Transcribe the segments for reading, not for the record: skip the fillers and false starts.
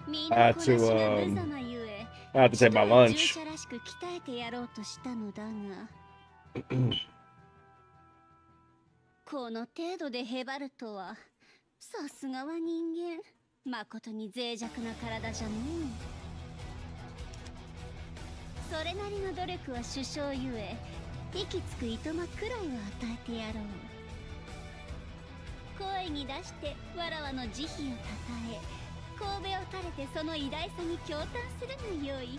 I had to, I had to take my lunch. この程度でへばるとは、さすがは人間、誠に脆弱な体じゃねえ。それなりの努力は首相ゆえ、息つくいとまくらいは与えてやろう。声に出してわらわの慈悲をたたえ、神戸を垂れてその偉大さに驚嘆するがよい。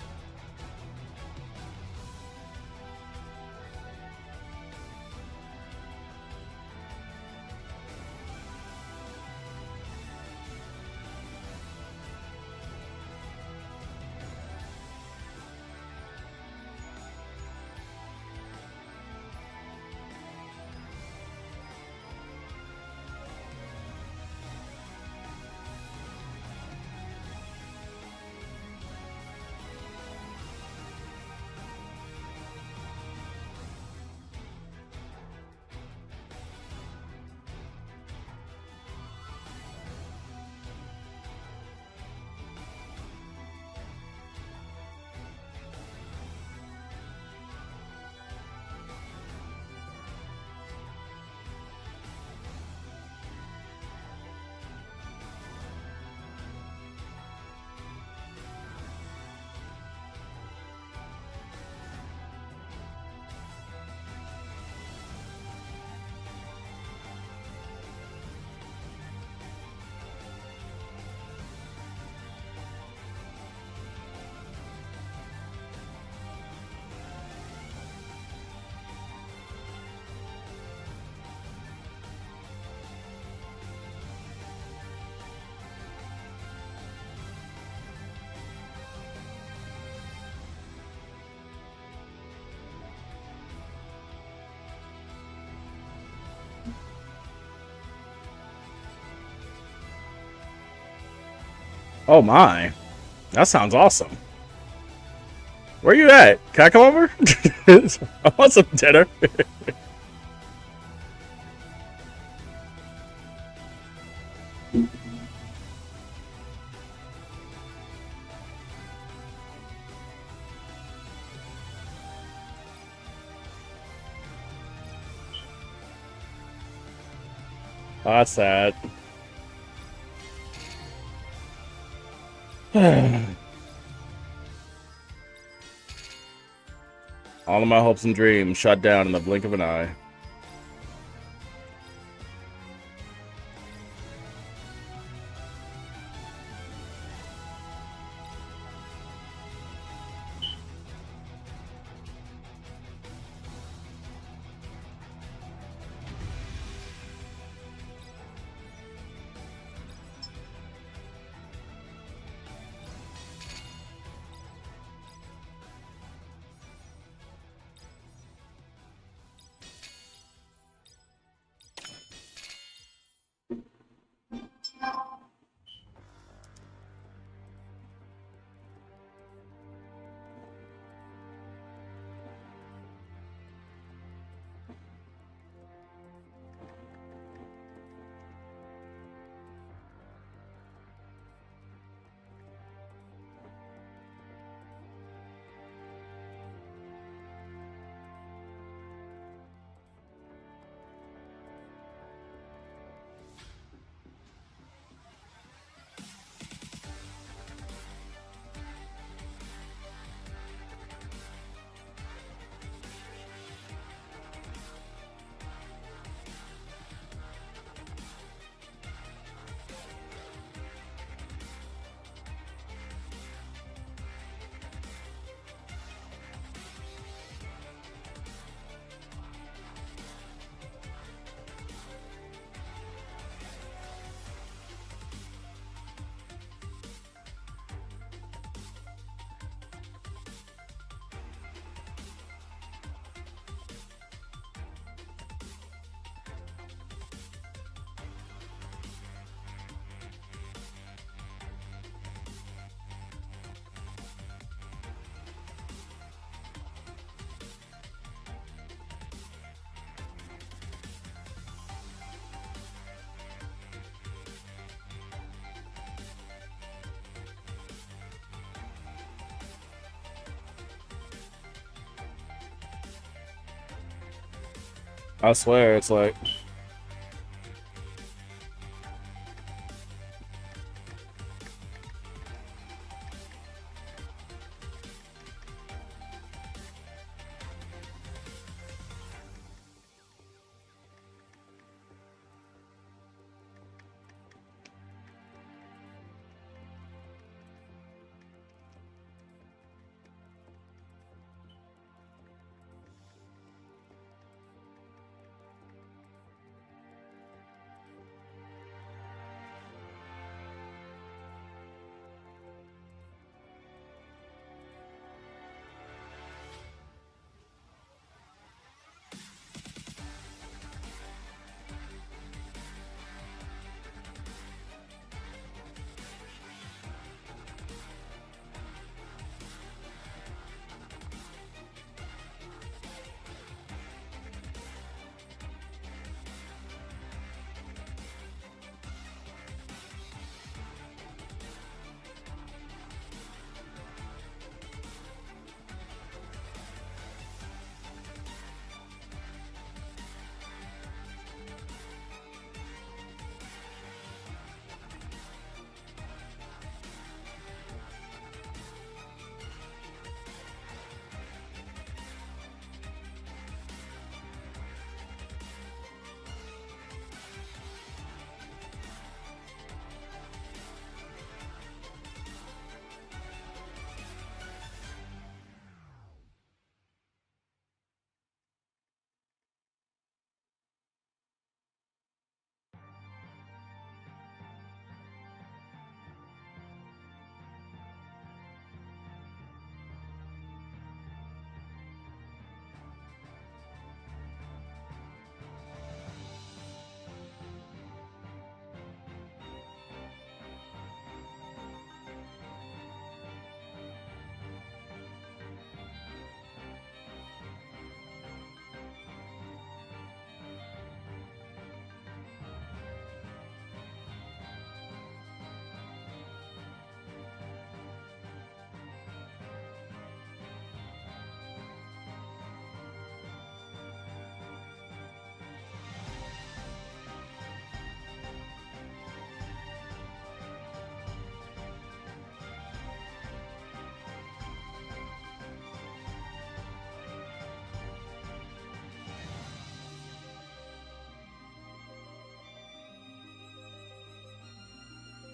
Oh my, that sounds awesome. Where you at? Can I come over? I want some dinner. Oh, that's sad. All of my hopes and dreams shut down in the blink of an eye. I swear, it's like...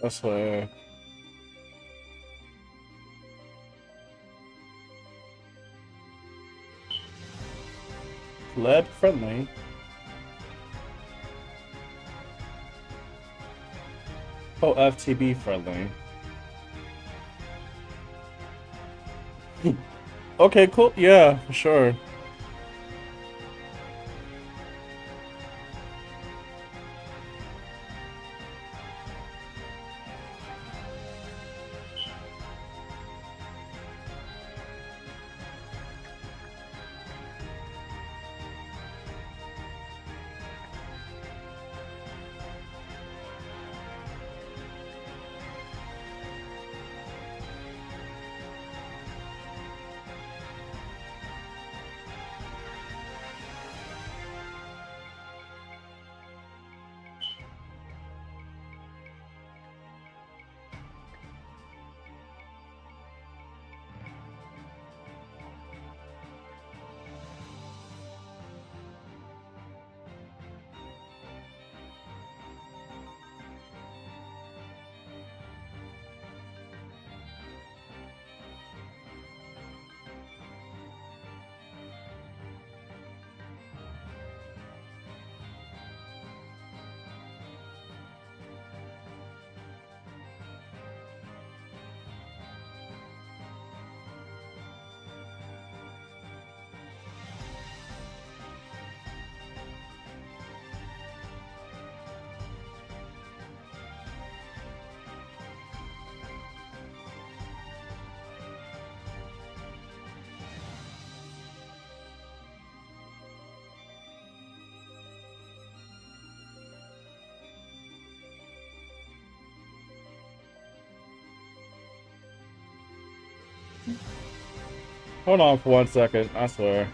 I swear. Lead friendly. Oh, FTB friendly. Okay, cool. Yeah, for sure. Hold on for 1 second, I swear.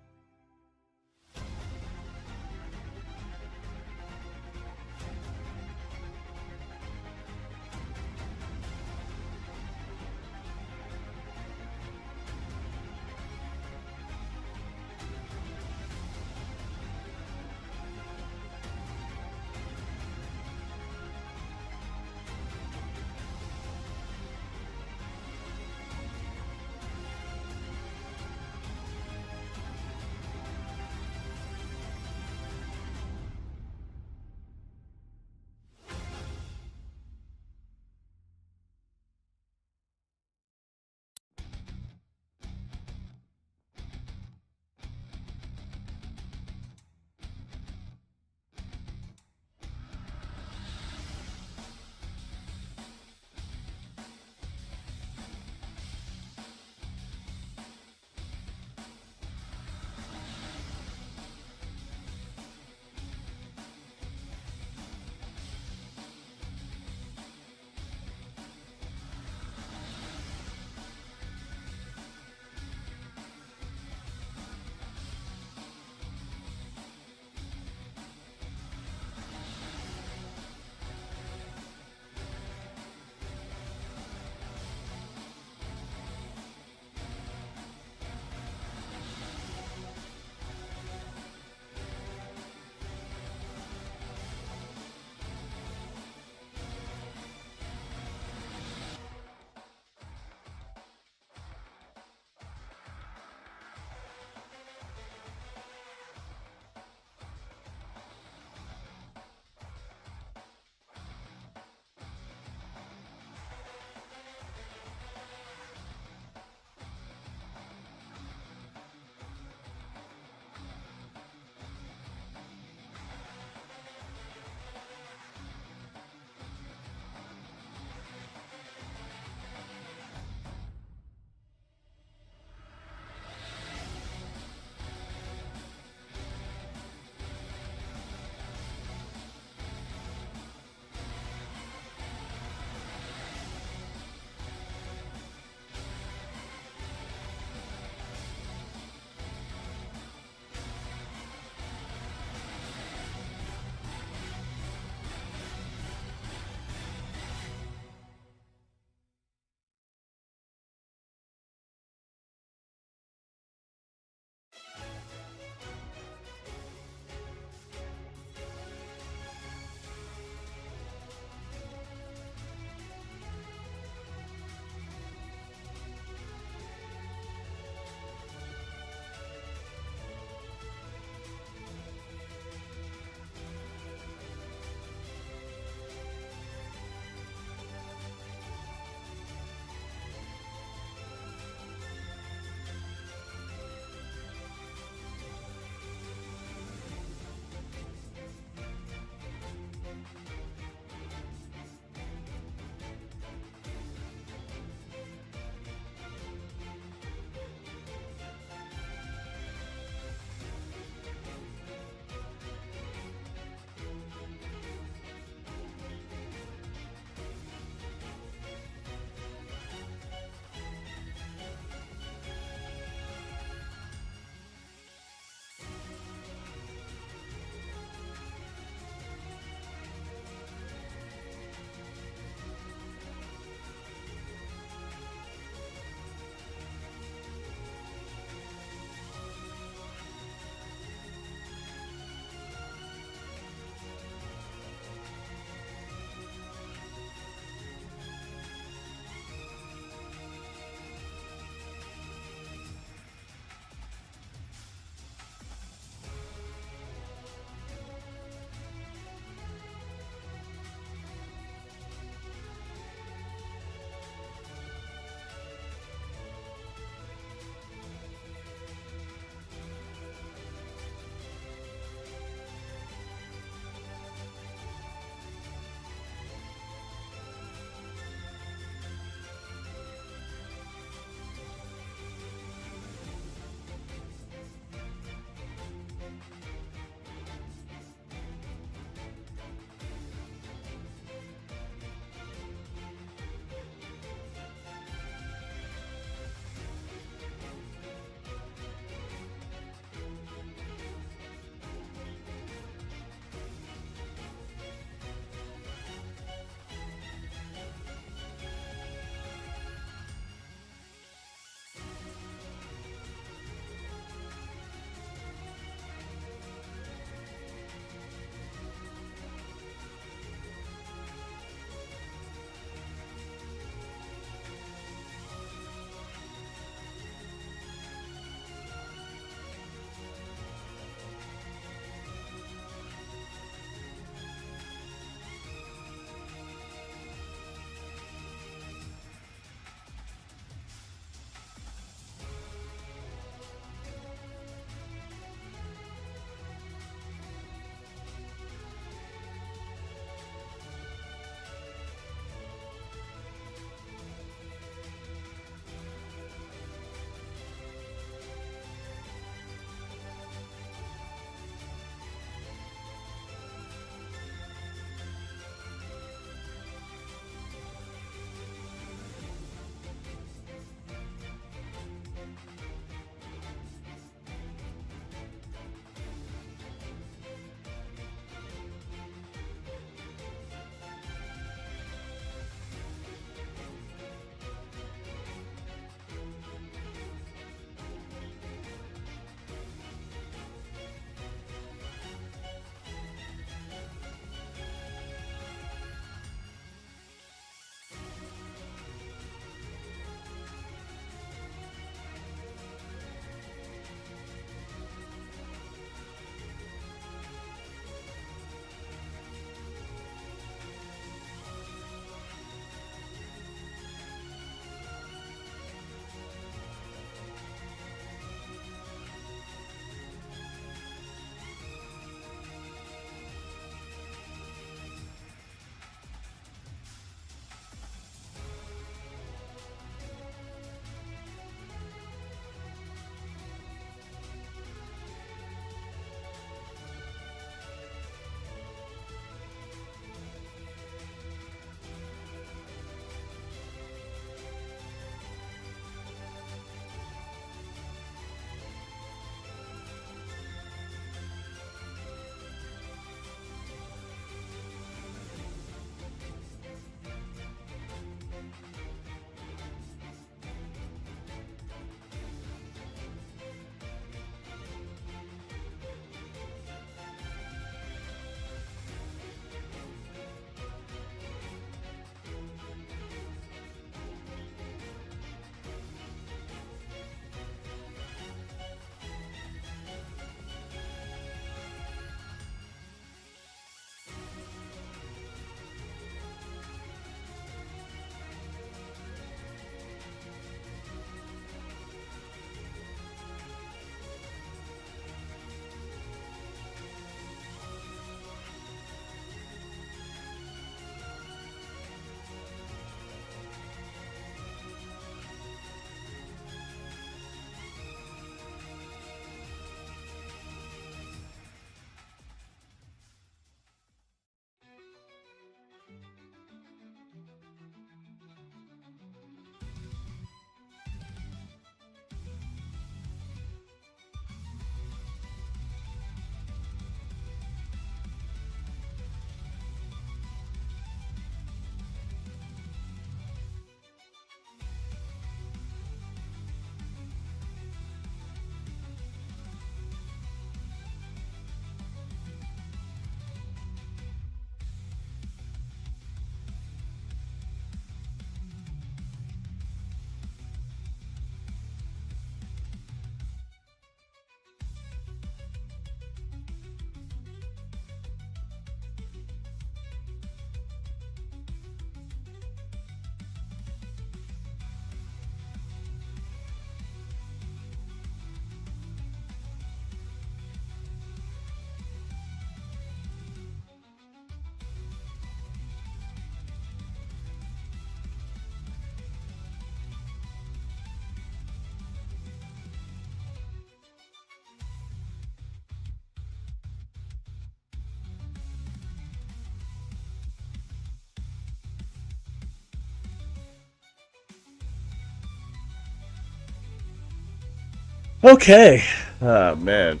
Okay. Oh man.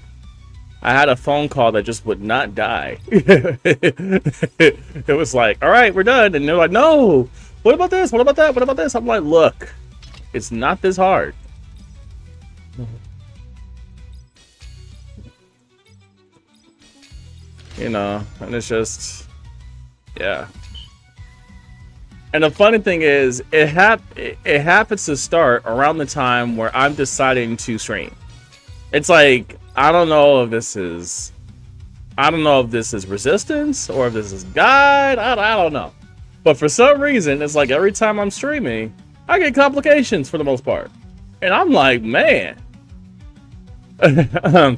I had a phone call that just would not die. It was like, all right, we're done. And they're like, no, what about this? What about that? What about this? I'm like, look, it's not this hard. You know, and it's just, yeah. And the funny thing is, it happens to start around the time where I'm deciding to stream. It's like, I don't know if this is resistance or if this is God. I don't know. But for some reason, it's like every time I'm streaming, I get complications for the most part. And I'm like, man. I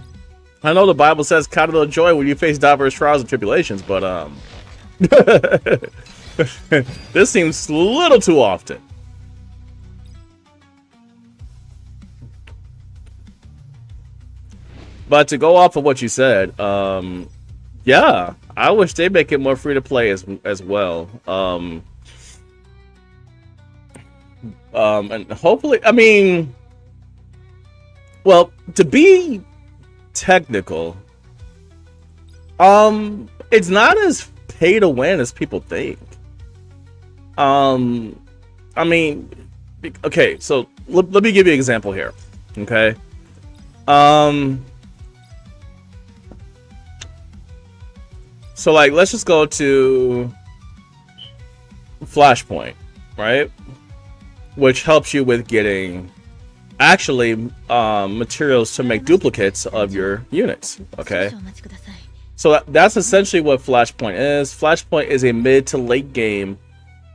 know the Bible says count it all joy when you face diverse trials and tribulations, but this seems a little too often. But to go off of what you said, yeah, I wish they make it more free to play as well. And hopefully, I mean, well, to be technical, it's not as pay to win as people think. I mean, okay, so let me give you an example here. Okay. So like, let's just go to Flashpoint, right? Which helps you with getting actually materials to make duplicates of your units. Okay. So that's essentially what Flashpoint is. Flashpoint is a mid to late game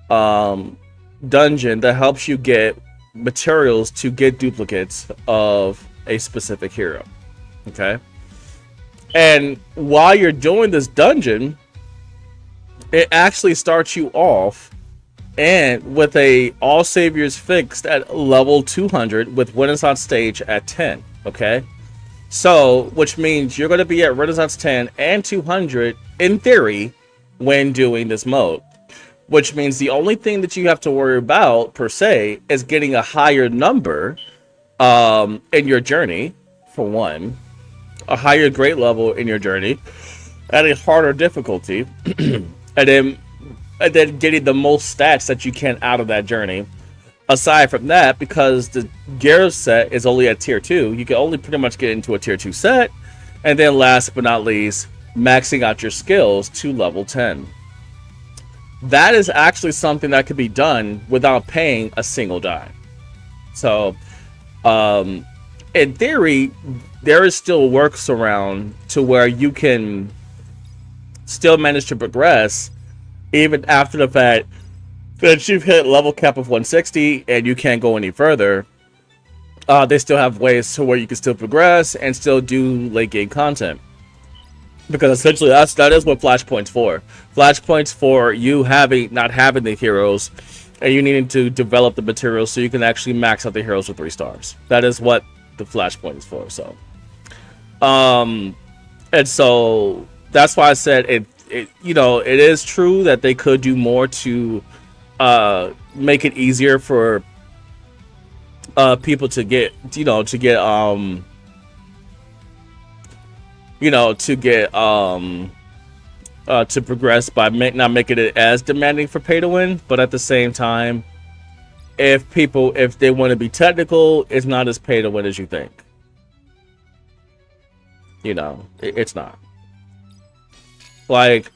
dungeon that helps you get materials to get duplicates of a specific hero. Okay. And while you're doing this dungeon, it actually starts you off and with a all saviors fixed at level 200 with Renaissance stage at 10. Okay. So, which means you're going to be at Renaissance 10 and 200 in theory when doing this mode. Which means the only thing that you have to worry about per se is getting a higher number in your journey, for one, a higher grade level in your journey at a harder difficulty, and then getting the most stats that you can out of that journey. Aside from that, because the gear set is only at tier 2, you can only pretty much get into a tier 2 set, and then last but not least, maxing out your skills to level 10. That is actually something that could be done without paying a single dime. So, in theory, there is still works around to where you can still manage to progress even after the fact that you've hit level cap of 160 and you can't go any further. They still have ways to where you can still progress and still do late game content, because essentially that is what Flashpoint's for. Flashpoint's for you not having the heroes and you needing to develop the materials so you can actually max out the heroes with 3 stars. That is what the Flashpoint is for. So and so that's why I said it you know, it is true that they could do more to make it easier for people to get to progress by not making it as demanding for pay to win. But at the same time, if they want to be technical, it's not as pay to win as you think. You know, it's not. Like,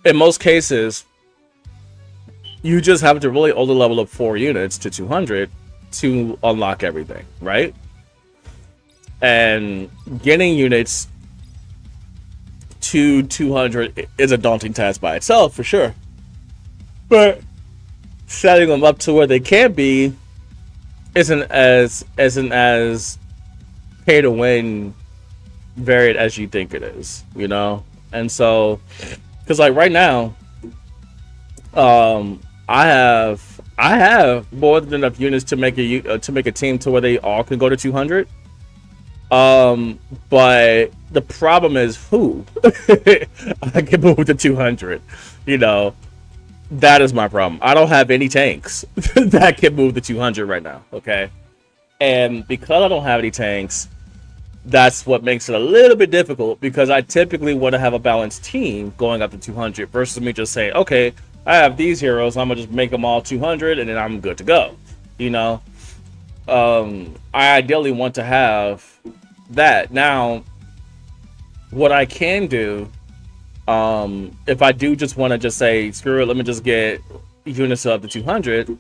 in most cases, you just have to really only level up 4 units to 200 to unlock everything, right? And getting units to 200 is a daunting task by itself, for sure. But setting them up to where they can be isn't as pay to win varied as you think it is, you know? And so, because like right now, I have more than enough units to make a team to where they all can go to 200. But the problem is who I can move to 200. You know, that is my problem. I don't have any tanks that can move to 200 right now. Okay, And because I don't have any tanks, that's what makes it a little bit difficult, because I typically want to have a balanced team going up to 200 versus me just saying, okay, I have these heroes, I'm gonna just make them all 200 and then I'm good to go. You know, I ideally want to have that. Now, what I can do, if I do just want to just say, screw it, let me just get units up to 200,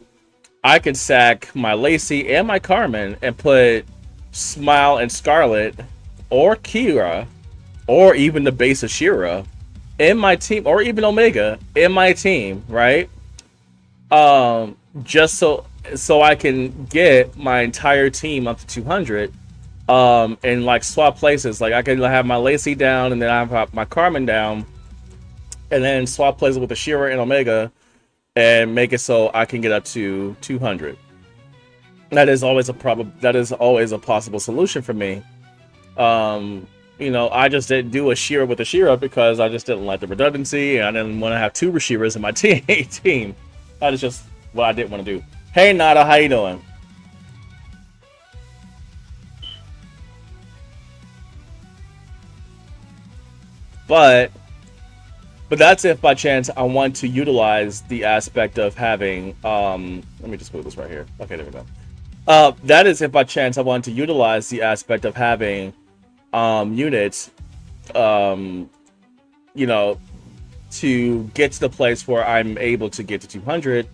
I could sack my Lacey and my Carmen and put Smile and Scarlet or Kira or even the base of Shira in my team, or even Omega in my team, right? Just so I can get my entire team up to 200, and like swap places. Like I can have my Lacey down and then I have my Carmen down, and then swap places with the Shira and Omega and make it so I can get up to 200. That is always a possible solution for me. You know, I just didn't do a Shira with a Shira because I just didn't like the redundancy, and I didn't want to have two Shiras in my team. That is just what I didn't want to do. Hey Nada, how you doing? But that's if by chance I want to utilize the aspect of having let me just put this right here. Okay, there we go. That is if by chance I want to utilize the aspect of having units, you know, to get to the place where I'm able to get to 200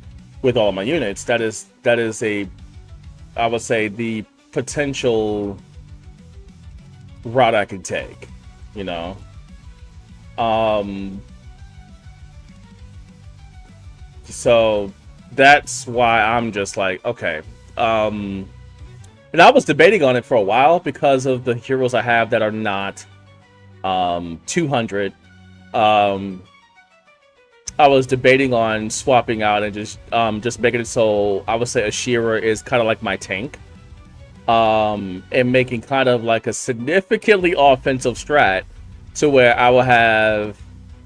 with all my units. That is I would say, the potential route I can take, you know. So that's why I'm just like, okay. And I was debating on it for a while because of the heroes I have that are not 200. I was debating on swapping out and just making it so I would say Ashira is kind of like my tank, and making kind of like a significantly offensive strat to where I will have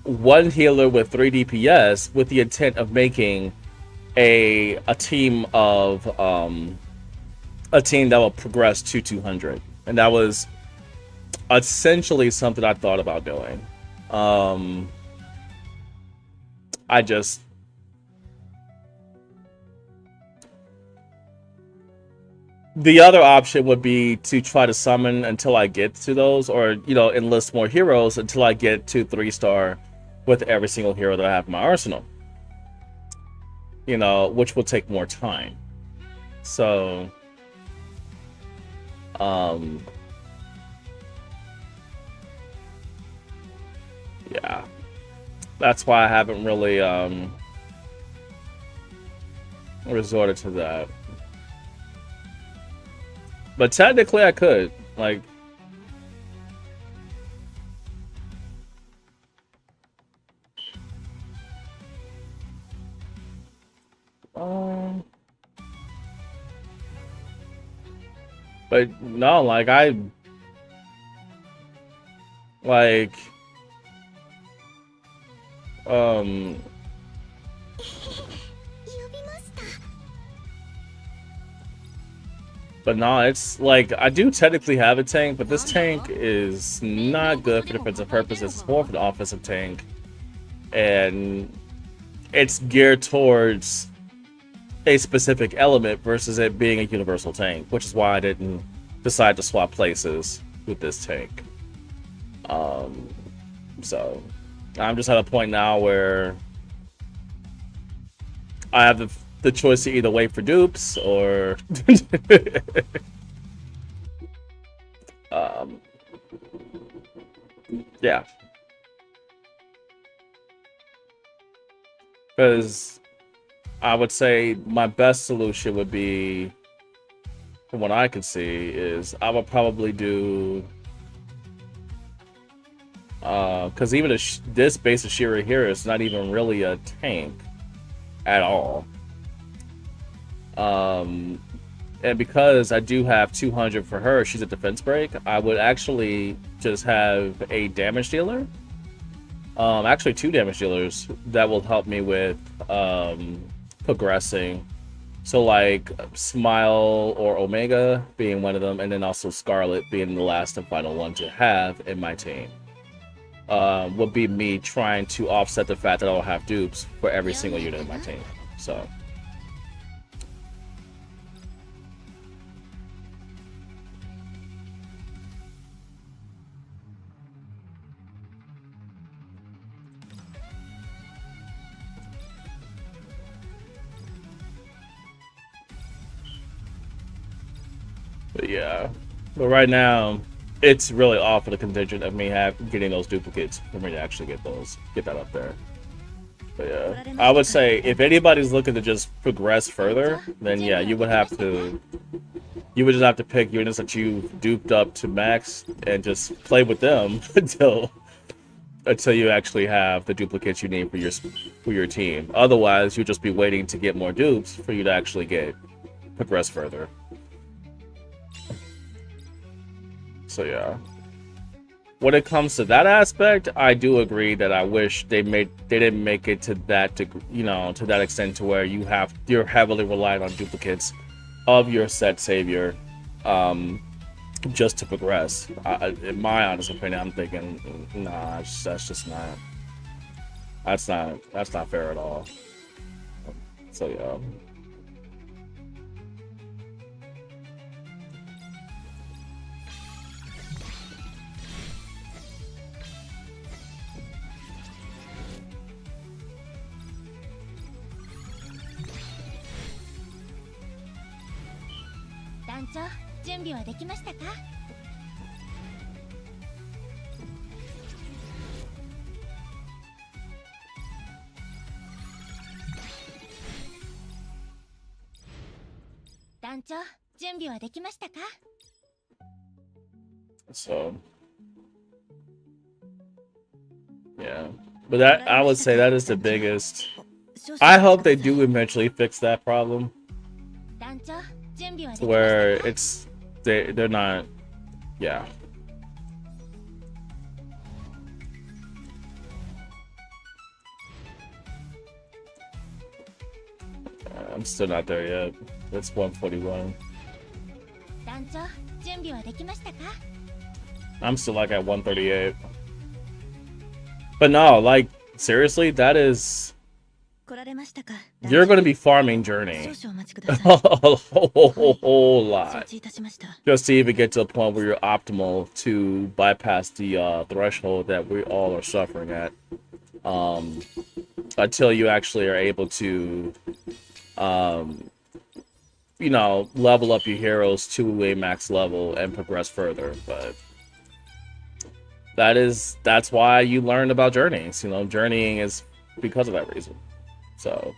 one healer with 3 DPS with the intent of making a team of a team that will progress to 200. And that was essentially something I thought about doing. The other option would be to try to summon until I get to those, or, you know, enlist more heroes until I get to 3-star with every single hero that I have in my arsenal. You know, which will take more time. So, yeah. That's why I haven't really resorted to that. But technically I could, like, but no, like but no, it's like I do technically have a tank, but this tank is not good for defensive purposes. It's more for the offensive tank, and it's geared towards a specific element versus it being a universal tank, which is why I didn't decide to swap places with this tank. So I'm just at a point now where I have the choice to either wait for dupes or yeah, because I would say my best solution would be, from what I can see, is I would probably do because even this base of Shira here is not even really a tank at all. And because I do have 200 for her, she's a defense break, I would actually just have a damage dealer. Actually 2 damage dealers that will help me with progressing So like Smile or Omega being one of them, and then also Scarlet being the last and final one to have in my team. Would be me trying to offset the fact that I don't have dupes for every single unit in my team. So. But yeah, but right now it's really off of the contingent of me getting those duplicates for me to actually get that up there. But yeah, I would say if anybody's looking to just progress further, then yeah, you would just have to pick units that you've duped up to max and just play with them until you actually have the duplicates you need for your team. Otherwise, you'll just be waiting to get more dupes for you to actually progress further. So yeah, when it comes to that aspect, I do agree that I wish they didn't make it to that degree, to that extent to where you're heavily reliant on duplicates of your set savior, just to progress. In my honest opinion, I'm thinking, nah, that's not fair at all. So yeah. So yeah, but that I would say that is the biggest. I hope they do eventually fix that problem, where they're not, yeah. I'm still not there yet. It's 141. I'm still like at 138. But no, like seriously, that is. You're going to be farming Journey a whole lot just to even get to a point where you're optimal to bypass the threshold that we all are suffering at, until you actually are able to level up your heroes to a max level and progress further. But that's why you learn about journeys. Journeying is because of that reason. So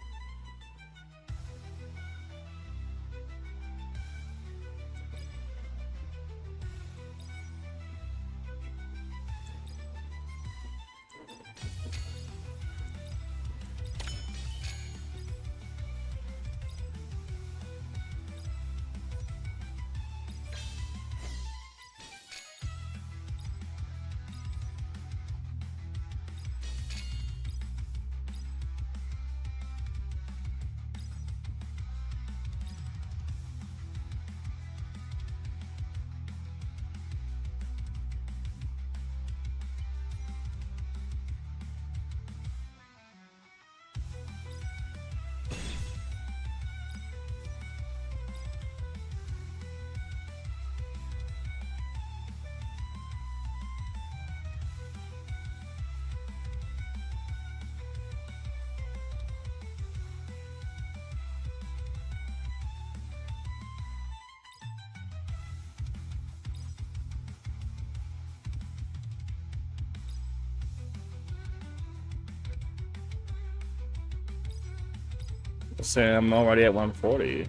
saying I'm already at 140.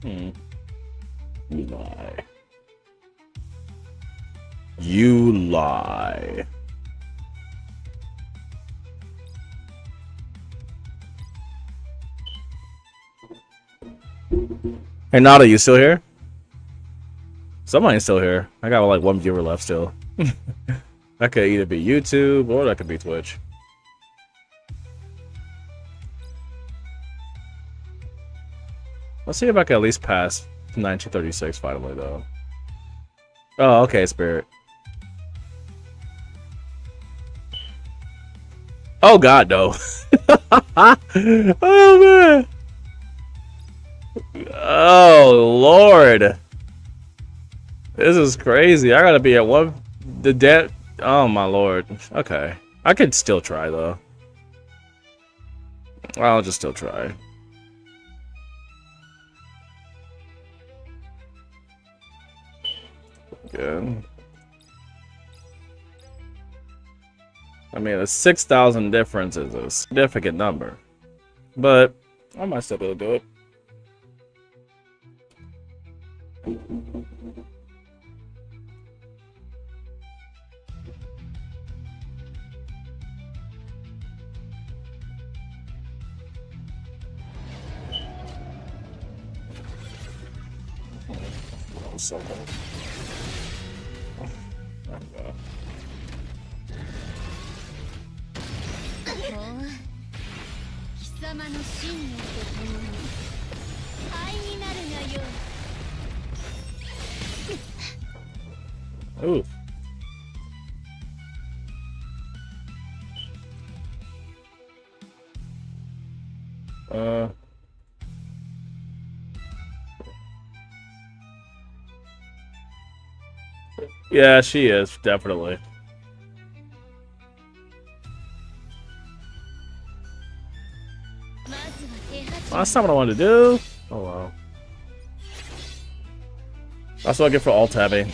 You lie. You lie. Hey Nada, you still here? Somebody's still here. I got like one viewer left still. That could either be YouTube or that could be Twitch. Let's see if I can at least pass 1936 finally, though. Oh, okay, Spirit. Oh God, no. Oh man. Oh Lord. This is crazy. I gotta be at one. The debt. Oh my Lord. Okay. I could still try though. I'll just still try. Good. I mean, a 6,000 difference is a significant number, but I might still be able to do it. Something. Ooh. Yeah, she is, definitely. Well, that's not what I wanted to do. Oh wow. That's what I get for alt tabbing.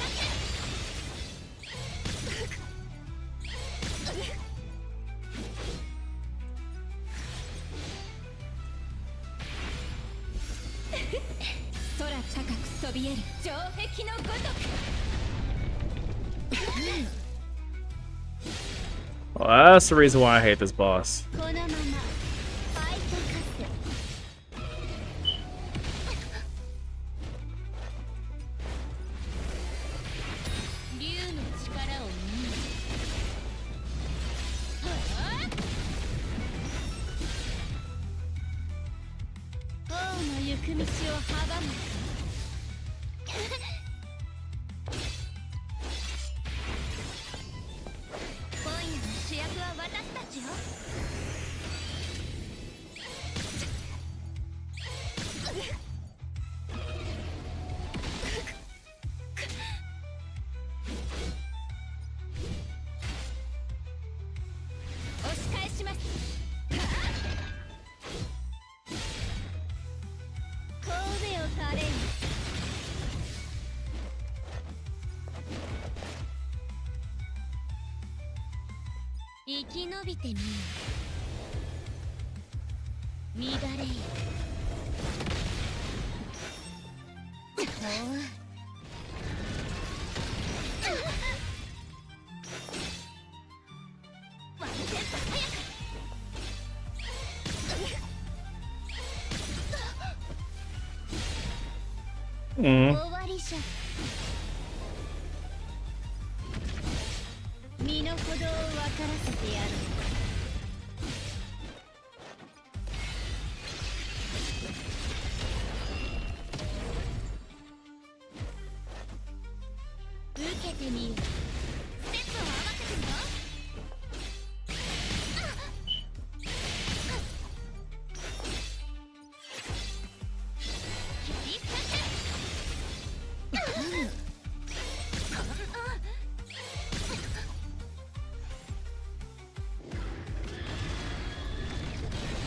Well, that's the reason why I hate this boss.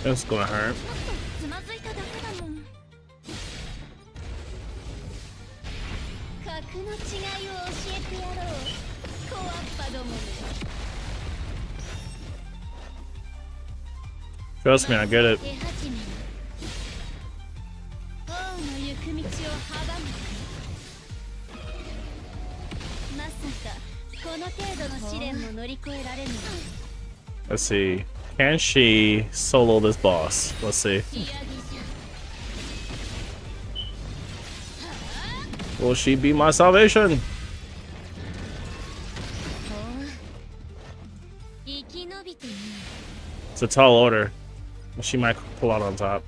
It's gonna hurt. Trust me, I get it. Let's see. Can she solo this boss? Let's see. Will she be my salvation? It's a tall order. She might pull out on top.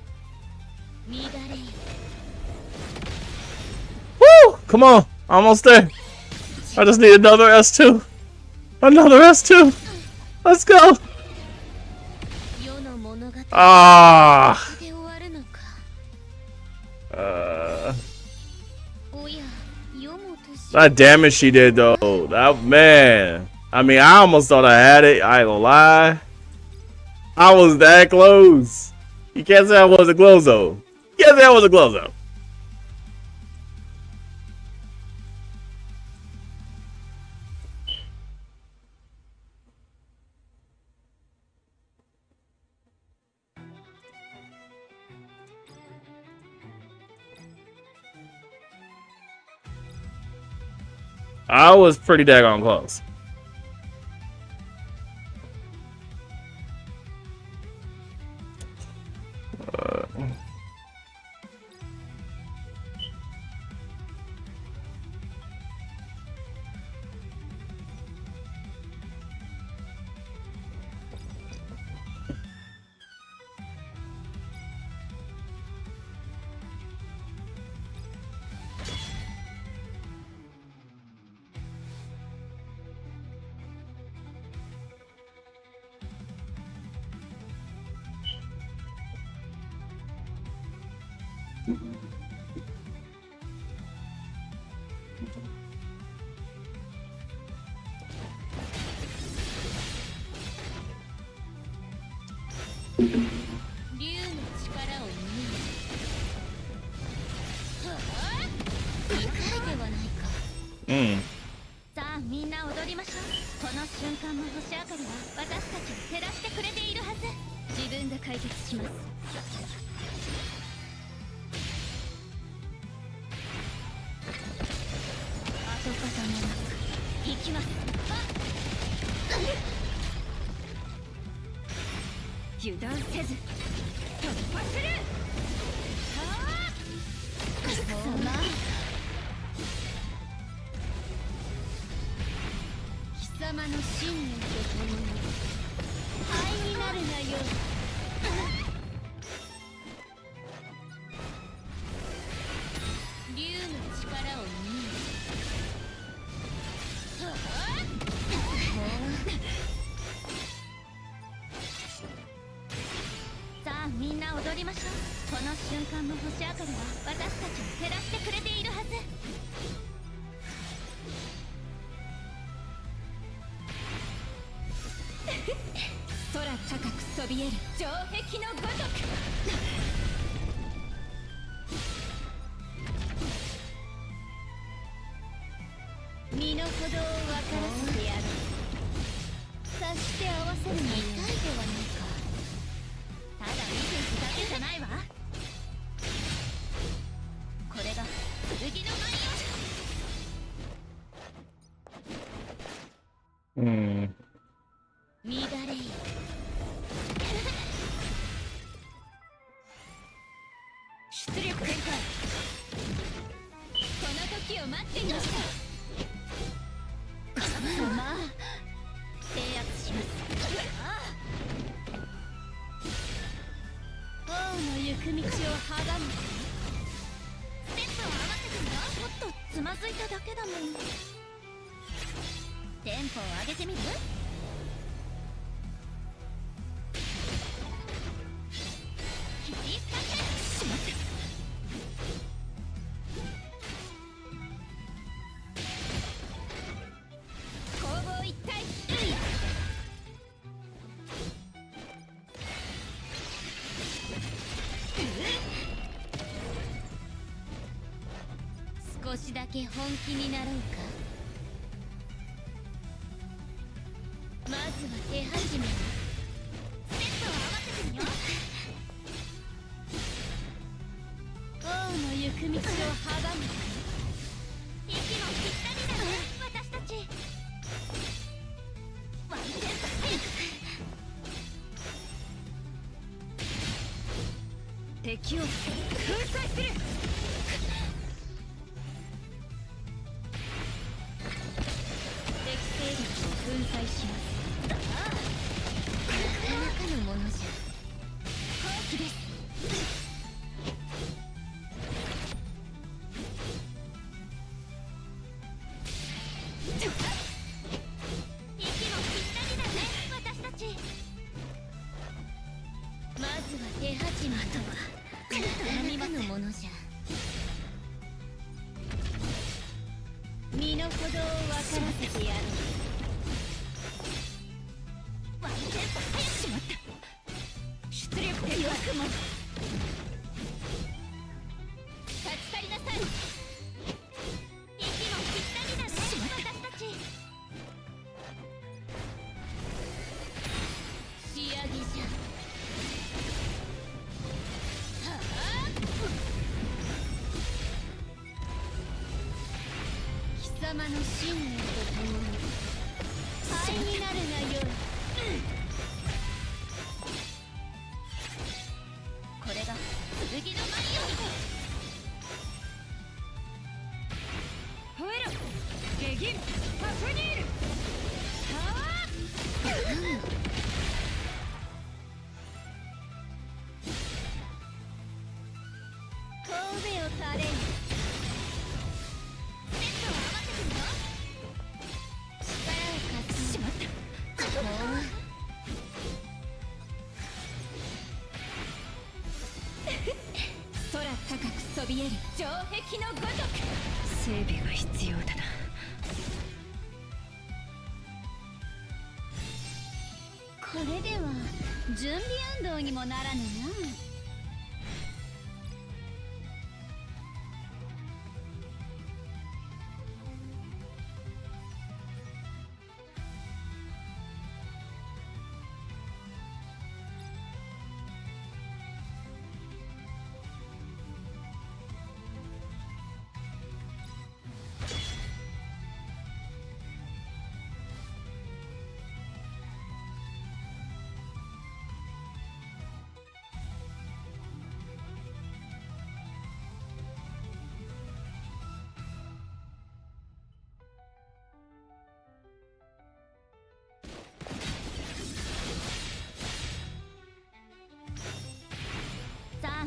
Come on. Almost there. I just need another S2. Another S2. Let's go. Ah. That damage she did though. That man. I mean, I almost thought I had it. I ain't gonna lie. I was that close. You can't say I wasn't close though. You can't say I wasn't close though. I was pretty daggone close.少しだけ本気になろうか。まずは手始め。ステップを合わせてみよう。王の行く道を阻む。息もぴったりだね、私たち。ワンテンポ早く。敵を粉砕する。粉砕します。なかなかのものじゃ。好機です。の鼓動を分からせてやろう。ワンテンポ早くしまった。出力でよくも立ち去りなさい。息もぴったりだね、私たち。仕上げじゃ。はあ、貴様の信念とともに灰になるがよい。これが剣のマリオ。吠えろ、下銀パフニール。はあ、神戸を垂れん。セットを合わせてみろ。力を貸ししまった。空高くそびえる城壁のごとく。整備が必要だな。これでは準備運動にもならぬな。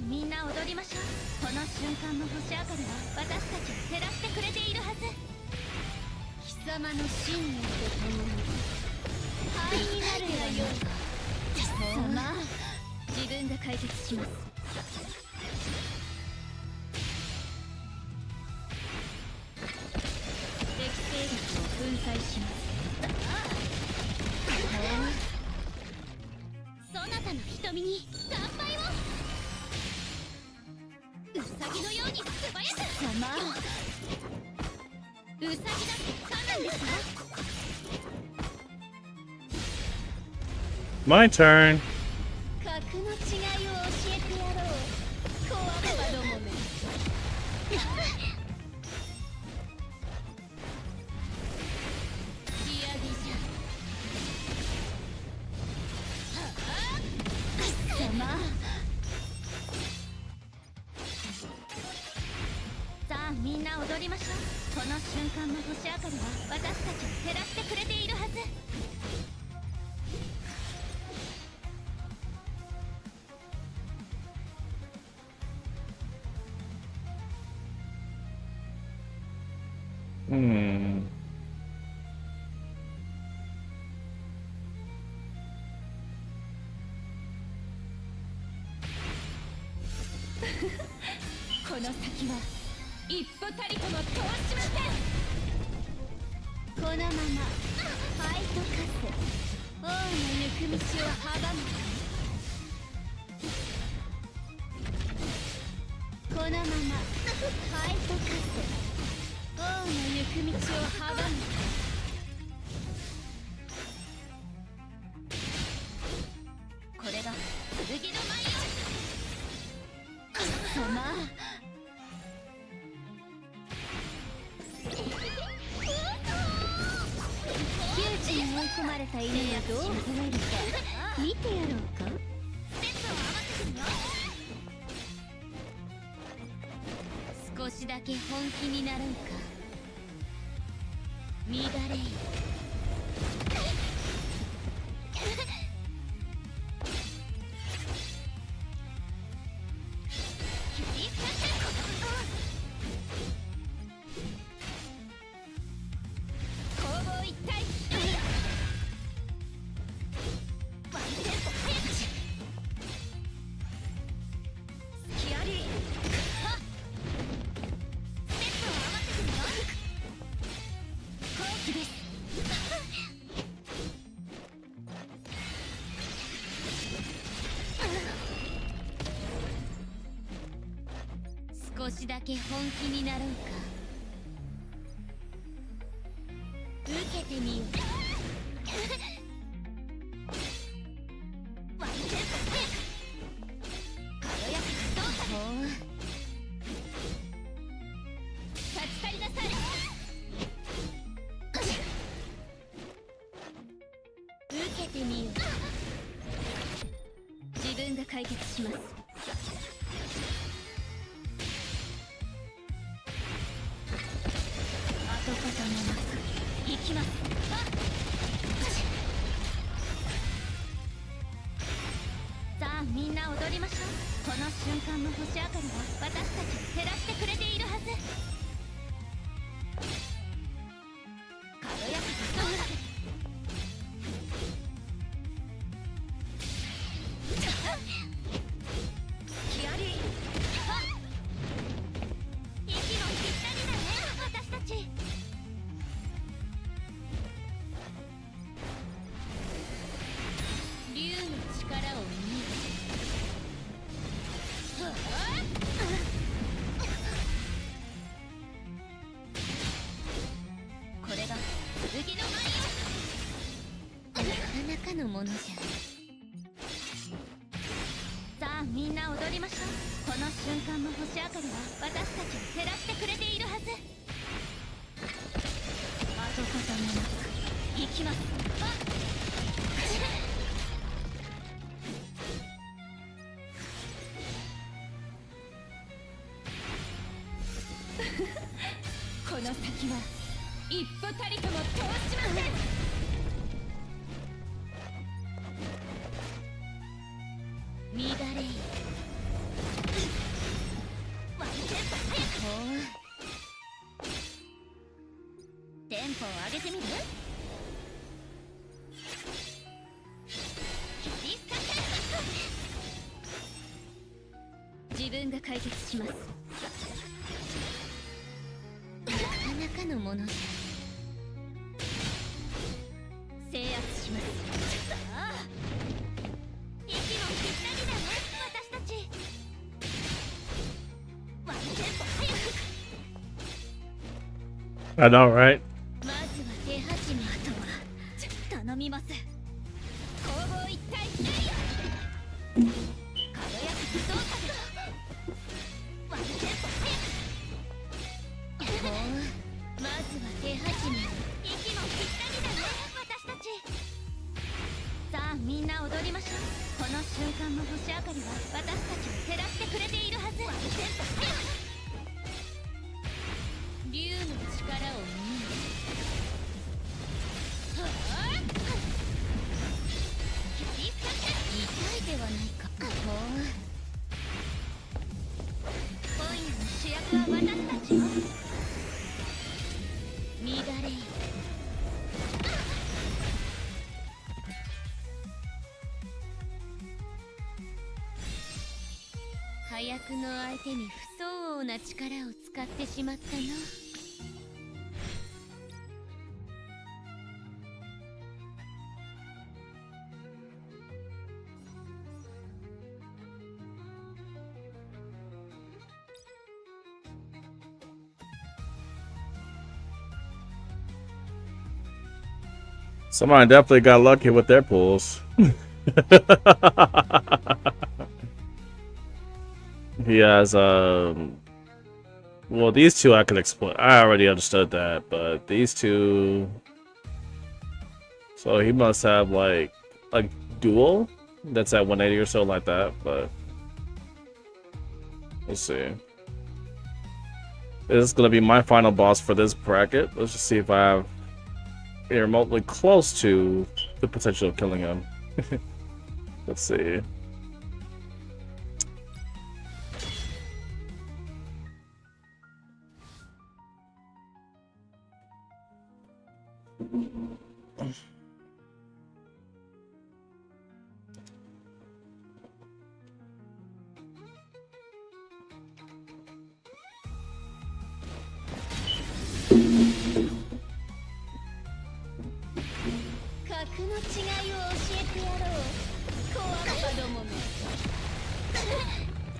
みんな踊りましょう。この瞬間の星明かりは私たちを照らしてくれているはず。貴様の信念とともに灰になるがよい。貴様、自分が解決します。敵勢力を粉砕します。そなたの瞳に乾杯を。ウサギのように素早く。様、ウサギだって噛むんですか。 My turn. 格の違いを教えてやろう。コアバどもめ。仕上げじゃ。はあ、様、さあみんな踊りましょう。この瞬間の星明かりは私たちを照らしてくれているはず。この先は一歩たりとも通しません。このままファイトカス王の行く道を阻む。このままファイトカス王の行く道を阻む。これが剣の舞よ。貴様、窮地に追い込まれた犬がどう吠えるか見てやろうか。セットを合わせてみよう。少しだけ本気になろうか。乱れよ。ちだけ本気になろうか。受けてみよう。ワンテンポ早く軽やかにどうか。ほう立ち去りなさい。受けてみよう。自分が解決します。跡形もなく行きます。さあみんな踊りましょう。この瞬間の星明かりは私たちを照らしてくれているはず。軽やかにどうか。息のぴったりだね私たち。竜の力を見る。これが剣の舞よ。なかなかのものじゃ。さあみんな踊りましょう。この瞬間の星明かりは私たちを照らしてくれているはず。跡形もなく行きます。この先は一歩たりとも通しません。乱れい。ワンテンポ早く。ほうテンポを上げてみる。キリスカッタ。自分が解決します。なかなかのものじゃ。制圧します。さあ息もぴったりだね私たち。ワンテンポ早く。I know, right? まずは手始め。あとは頼みます。攻防一体。軽やかにどうか。ワンテンポ早く。ほうまずは手始め。息もぴったりだね私たち。さあみんな踊りましょう。この瞬間の星明かりは私たちを照らしてくれているはず。ワンテンポ早く。竜の力を見る。はあキリスカッタ。痛いではないか。ほう今夜の主役は私たちよ。乱れい。早くの相手に不相応な力を使ってしまったの。Somebody definitely got lucky with their pulls. He has well, these two I can explain. I already understood that, but these two, so he must have like a dual that's at 180 or so like that, but let's see. This is gonna be my final boss for this bracket. Let's just see if I have remotely close to the potential of killing him. Let's see.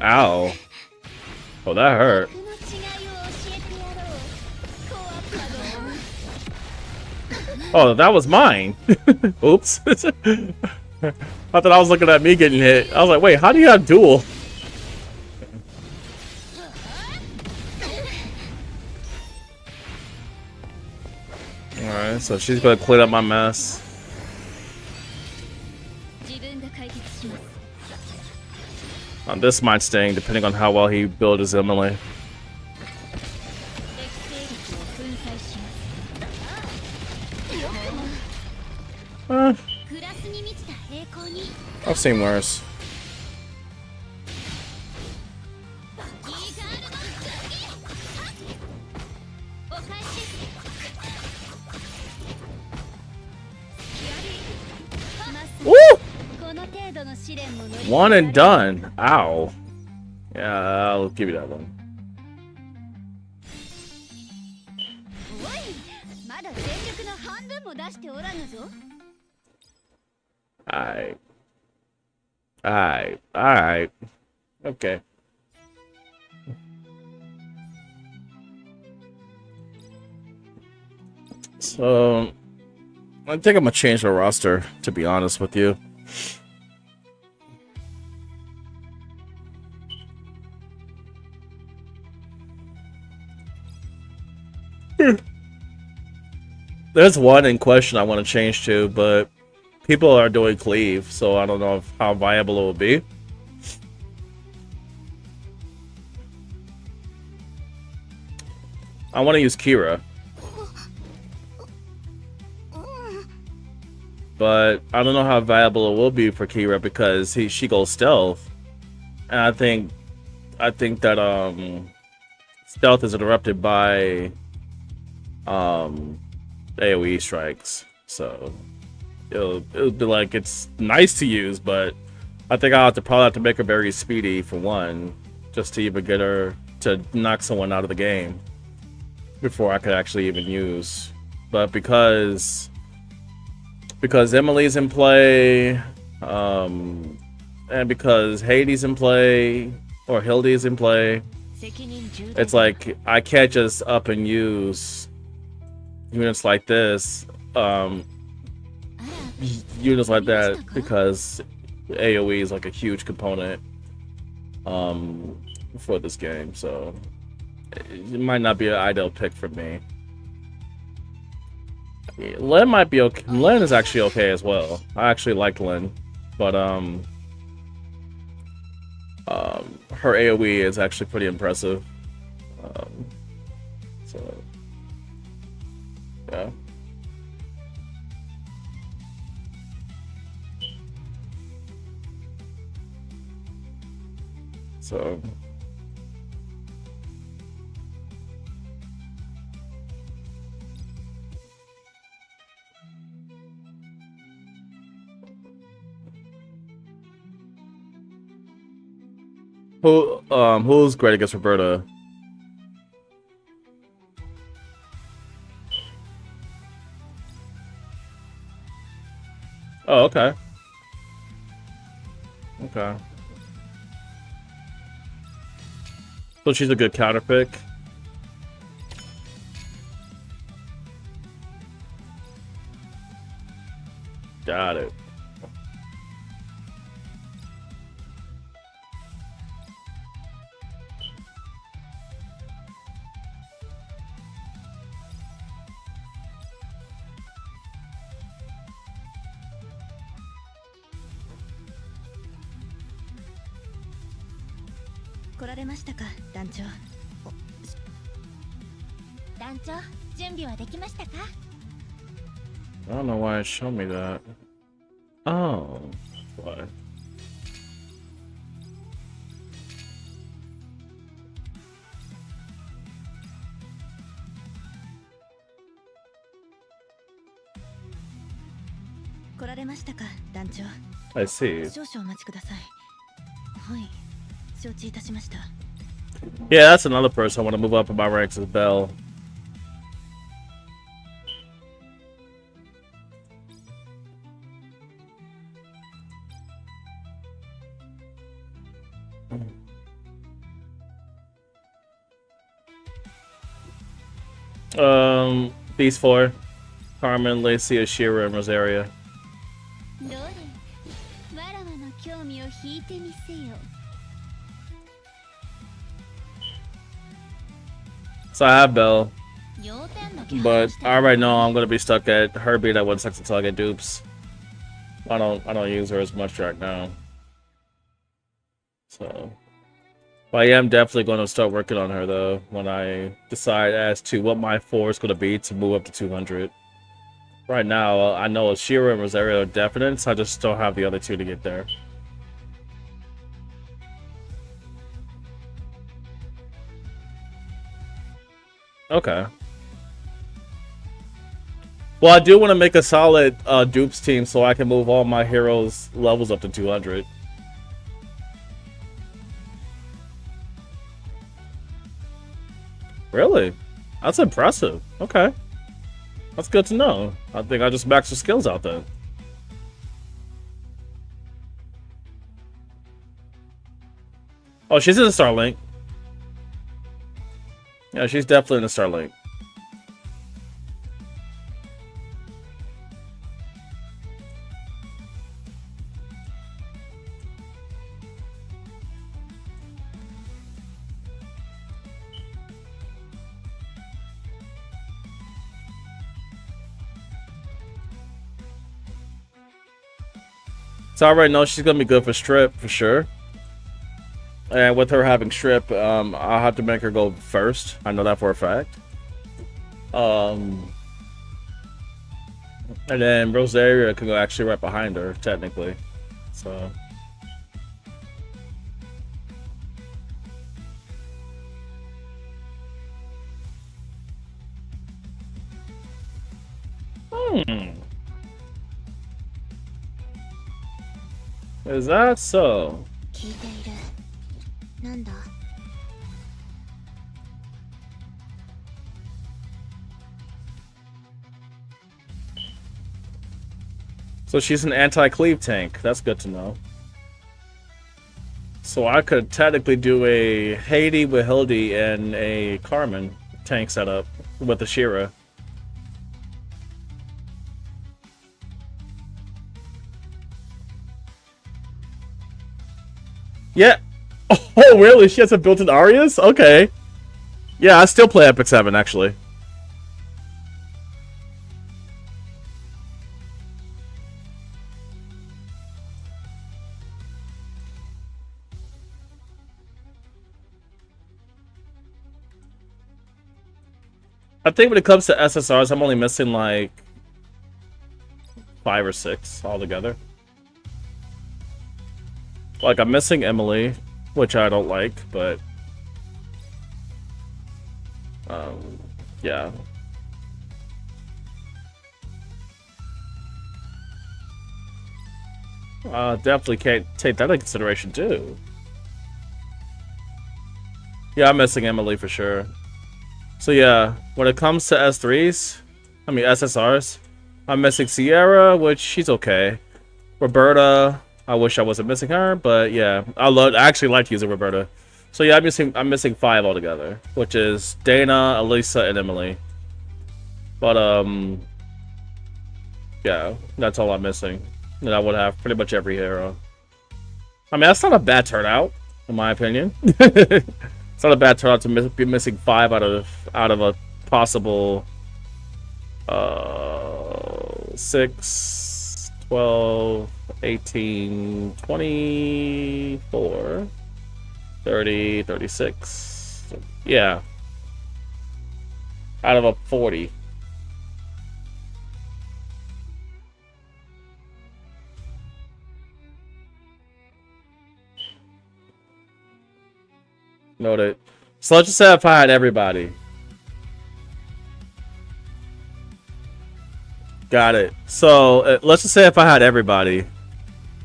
Ow. Oh, that hurt. Oh, that was mine. Oops. I thought I was looking at me getting hit. I was like, wait, how do you have dual? Alright, so she's gonna clean up my mess. This might sting, depending on how well he builds his Emily. I've seen worse. Woo! One and done. Ow. Yeah, I'll give you that one. Alright. Alright. Okay. So, I think I'm gonna change the roster, to be honest with you. There's one in question I want to change to, but people are doing cleave, so I don't know how viable it will be. I want to use Kira, but I don't know how viable it will be for Kira because she goes stealth, and I think that stealth is interrupted by AoE strikes, so it'll be like it's nice to use, but I think I'll probably have to make her very speedy for one, just to even get her to knock someone out of the game before I could actually even use. But because Emily's in play, and because Hades in play or Hildy's in play, it's like I can't just up and use units like this, units like that, because AoE is like a huge component for this game, so it might not be an ideal pick for me. Len might be okay. Len is actually okay as well. I actually like Len, but her AoE is actually pretty impressive. So yeah. So who's great against Roberta? Oh, okay. Okay. So she's a good counter pick. Got it. I don't know why it showed me that. Oh, why? I see. Yeah, that's another person I want to move up in my ranks as Belle. These four. Carmen, Lacey, Ashira, and Rosaria. どれわらわの興味を引いてみせよ。 So I have Belle, 要点の気配 but をして I already know I'm gonna be stuck at her being at 1/6 until I get dupes. I don't use her as much right now. So, but I am definitely going to start working on her though when I decide as to what my 4 is going to be to move up to 200. Right now, I know Ashira and Rosario are definite, so I just don't have the other 2 to get there. Okay. Well, I do want to make a solid dupes team so I can move all my heroes' levels up to 200. Really? That's impressive. Okay. That's good to know. I think I just maxed the skills out then. Oh, she's in the Starlink. Yeah, she's definitely in the Starlink. So I already know she's gonna be good for strip for sure. And with her having strip, I'll have to make her go first. I know that for a fact. And then Rosaria could go actually right behind her, technically. So. Is that so? 聞いている。なんだ。 So she's an anti-cleave tank. That's good to know. So I could technically do a Haiti with Hildy and a Carmen tank setup with the Shira. Yeah. Oh, really? She has a built-in Arias? Okay. Yeah, I still play Epic 7, actually. I think when it comes to SSRs, I'm only missing like 5 or 6 altogether. Like, I'm missing Emily, which I don't like, but yeah. Definitely can't take that into consideration too. Yeah, I'm missing Emily for sure. So yeah, when it comes to S3s, I mean SSRs, I'm missing Sierra, which she's okay. Roberta, I wish I wasn't missing her, but yeah, I actually like using Roberta. So yeah, I'm missing 5 altogether, which is Dana, Elisa, and Emily. But yeah, that's all I'm missing. And I would have pretty much every hero. I mean, that's not a bad turnout, in my opinion. It's not a bad turnout to be missing 5 out of a possible 6, 12, 18, 24, 30, 36. Yeah. Out of a 40. Noted. So let's just say if I had everybody. Got it. So let's just say if I had everybody,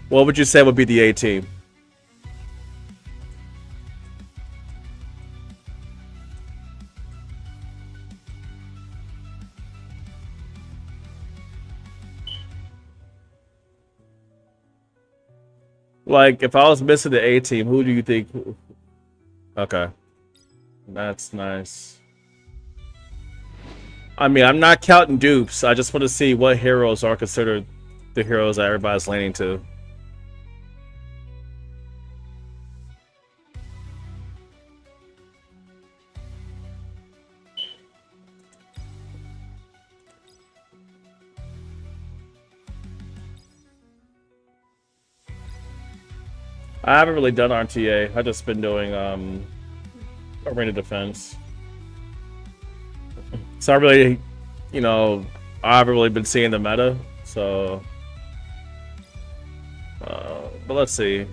what would you say would be the A team? Like, if I was missing the A team, who do you think? Okay. That's nice. I mean, I'm not counting dupes. I just want to see what heroes are considered the heroes that everybody's leaning to. I haven't really done RTA. I've just been doing arena defense. So I really, you know, I haven't really been seeing the meta. So, but let's see.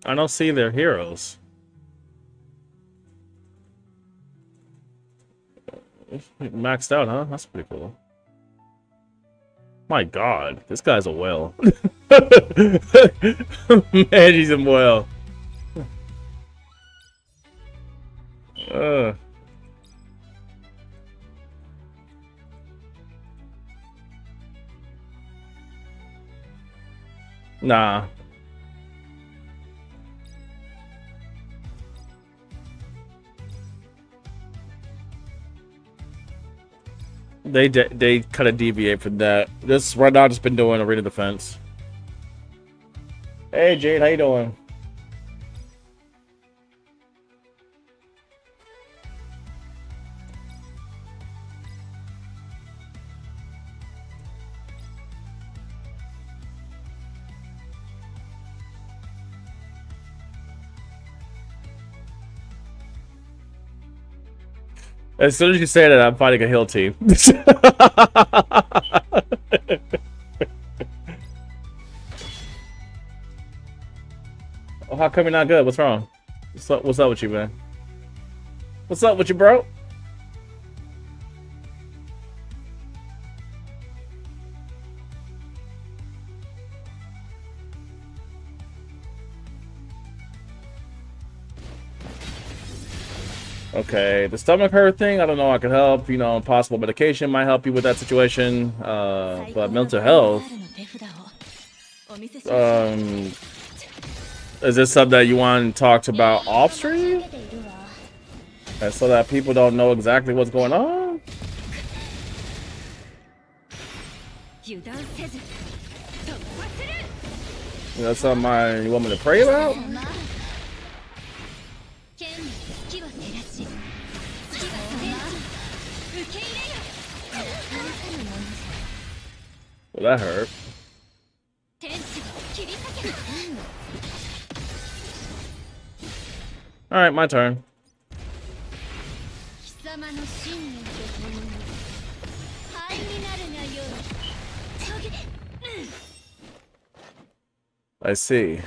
I don't see their heroes. Maxed out, huh? That's pretty cool. My god, this guy's a whale. Man, he's a whale. Nah. They kind of deviate from that. This right now, I've just been doing arena defense. Hey Jade, how you doing? As soon as you say that, I'm fighting a heal team. Oh, how come you're not good? What's wrong? What's up with you, man? What's up with you, bro? Okay, the stomach hurt thing, I don't know, I could help. You know, possible medication might help you with that situation. But mental health... is this something that you want to talk about off stream? And so that people don't know exactly what's going on? That's something you want me to pray about? Well, that hurt. Alright, my turn. I see.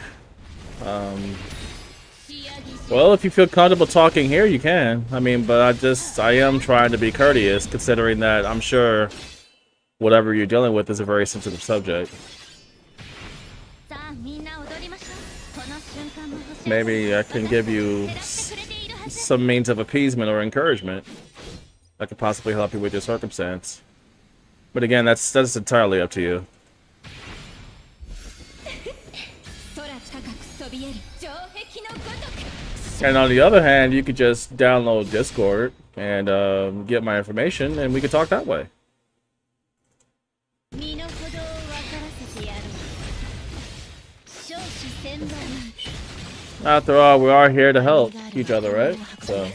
Well, if you feel comfortable talking here, you can. I mean, but I am trying to be courteous, considering that I'm sure whatever you're dealing with is a very sensitive subject. Maybe I can give you some means of appeasement or encouragement that could possibly help you with your circumstance. But again, that's entirely up to you. And on the other hand, you could just download Discord and get my information, and we could talk that way. After all, we are here to help each other, right? So.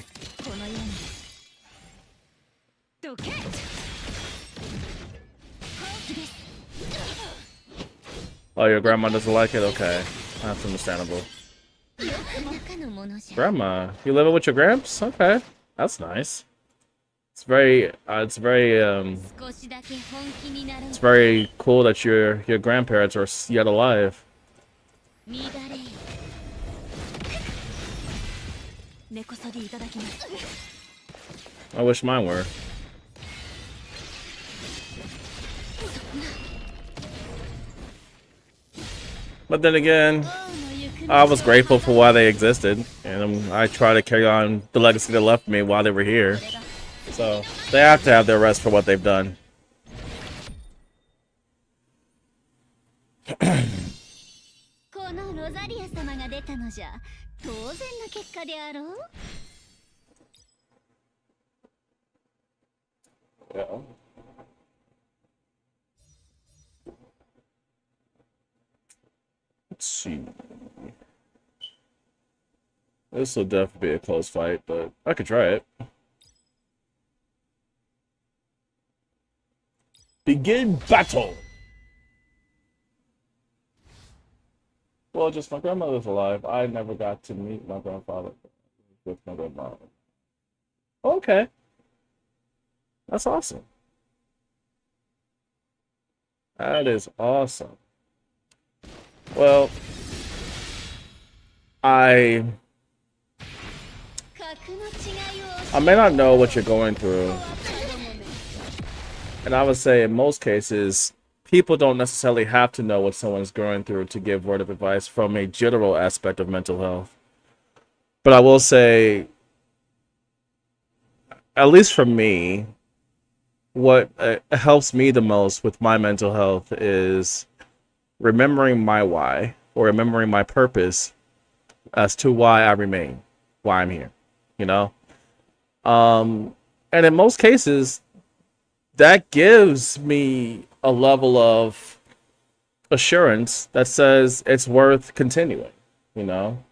Oh, your grandma doesn't like it? Okay. That's understandable. Grandma, you living with your gramps? Okay. That's nice. It's very cool that your grandparents are yet alive. I wish mine were. But then again, I was grateful for why they existed, and I try to carry on the legacy they left me while they were here. So they have to have their rest for what they've done. 様が出たのじゃ当然の結果であろう。 Yeah. Let's see. This will definitely be a close fight, but I could try it. Begin battle! Well, just my grandmother's alive. I never got to meet my grandfather with my grandmother. Okay. That's awesome. That is awesome. Well, I may not know what you're going through. And I would say in most cases, people don't necessarily have to know what someone's going through to give word of advice from a general aspect of mental health. But I will say, at least for me, what helps me the most with my mental health is remembering my why, or remembering my purpose as to why I remain, why I'm here, you know? And in most cases, that gives me a level of assurance that says it's worth continuing, you know?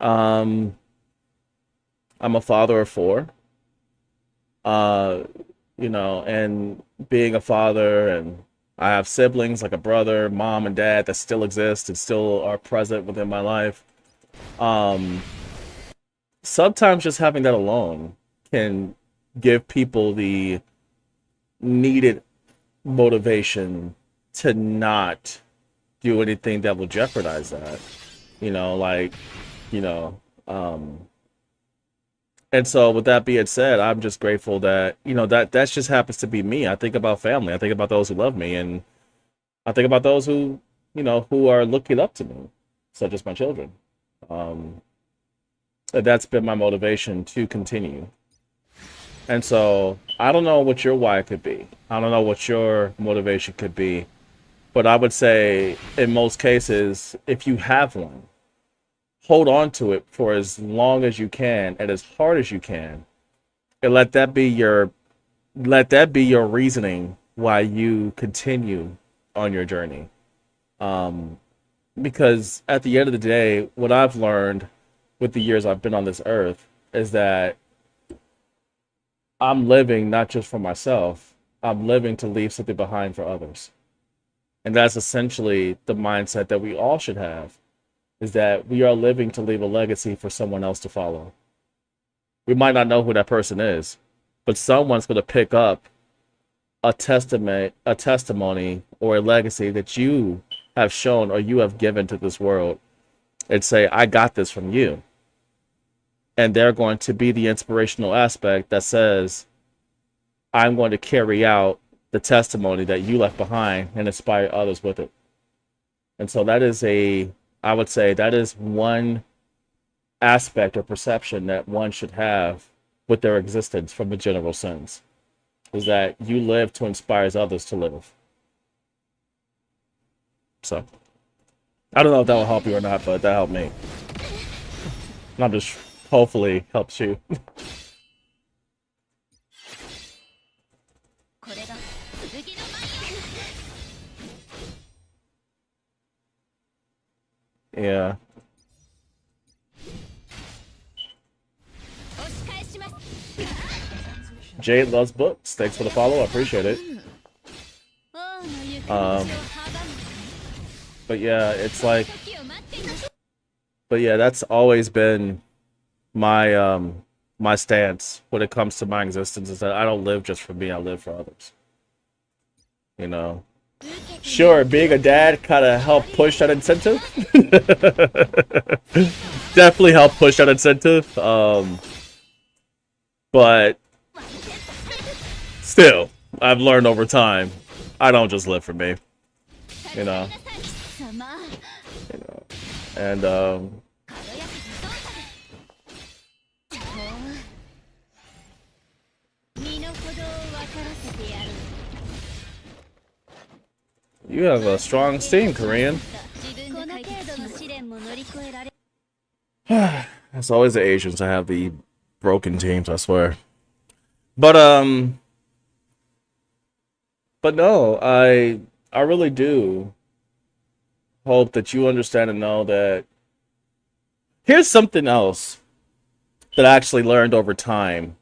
I'm a father of 4. You know, and being a father, and I have siblings like a brother, mom, and dad that still exist and still are present within my life. Sometimes just having that alone can give people the needed motivation to not do anything that will jeopardize that. You know, like, you know, and so with that being said, I'm just grateful that, you know, that just happens to be me. I think about family. I think about those who love me, and I think about those who, you know, who are looking up to me, such as my children. That's been my motivation to continue. And so I don't know what your why could be. I don't know what your motivation could be, but I would say in most cases, if you have one, hold on to it for as long as you can and as hard as you can, and let that be your reasoning why you continue on your journey. Because at the end of the day, what I've learned with the years I've been on this earth is that I'm living not just for myself, I'm living to leave something behind for others. And that's essentially the mindset that we all should have, is that we are living to leave a legacy for someone else to follow. We might not know who that person is, but someone's going to pick up a testimony or a legacy that you have shown or you have given to this world, and say, I got this from you. And they're going to be the inspirational aspect that says, I'm going to carry out the testimony that you left behind and inspire others with it. And so that is I would say that is one aspect or perception that one should have with their existence from a general sense, is that you live to inspire others to live. So, I don't know if that will help you or not, but that helped me. And I'm just hopefully helps you. Yeah. Jade loves books. Thanks for the follow. I appreciate it. But yeah, it's like, but yeah, that's always been my my stance when it comes to my existence, is that I don't live just for me, I live for others. You know, sure, being a dad kind of helped push that incentive. Definitely helped push that incentive. But still, I've learned over time, I don't just live for me. You know. And you have a strong steam, Korean. It's always the Asians that have the broken teams, I swear. But but no, I really do hope that you understand and know that here's something else that I actually learned over time,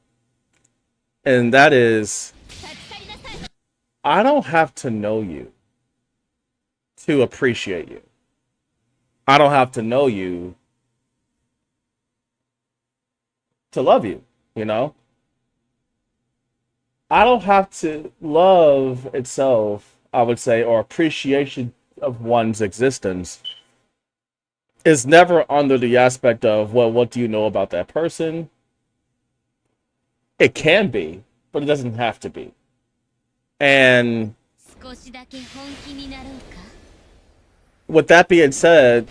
and that is I don't have to know you to appreciate you. I don't have to know you to love you, you know? I don't have to love itself, I would say, or appreciation of one's existence is never under the aspect of, well, what do you know about that person? It can be, but it doesn't have to be. And with that being said,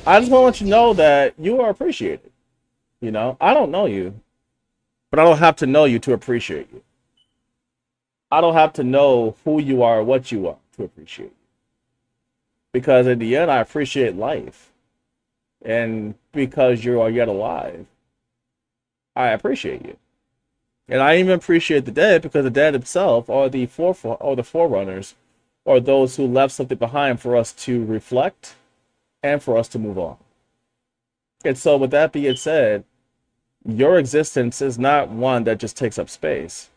I just want to let you know that you are appreciated. You know, I don't know you, but I don't have to know you to appreciate you. I don't have to know who you are or what you are to appreciate you. Because in the end, I appreciate life. And because you are yet alive, I appreciate you. And I even appreciate the dead because the dead himself are the forerunners, or those who left something behind for us to reflect and for us to move on. And so with that being said, your existence is not one that just takes up space.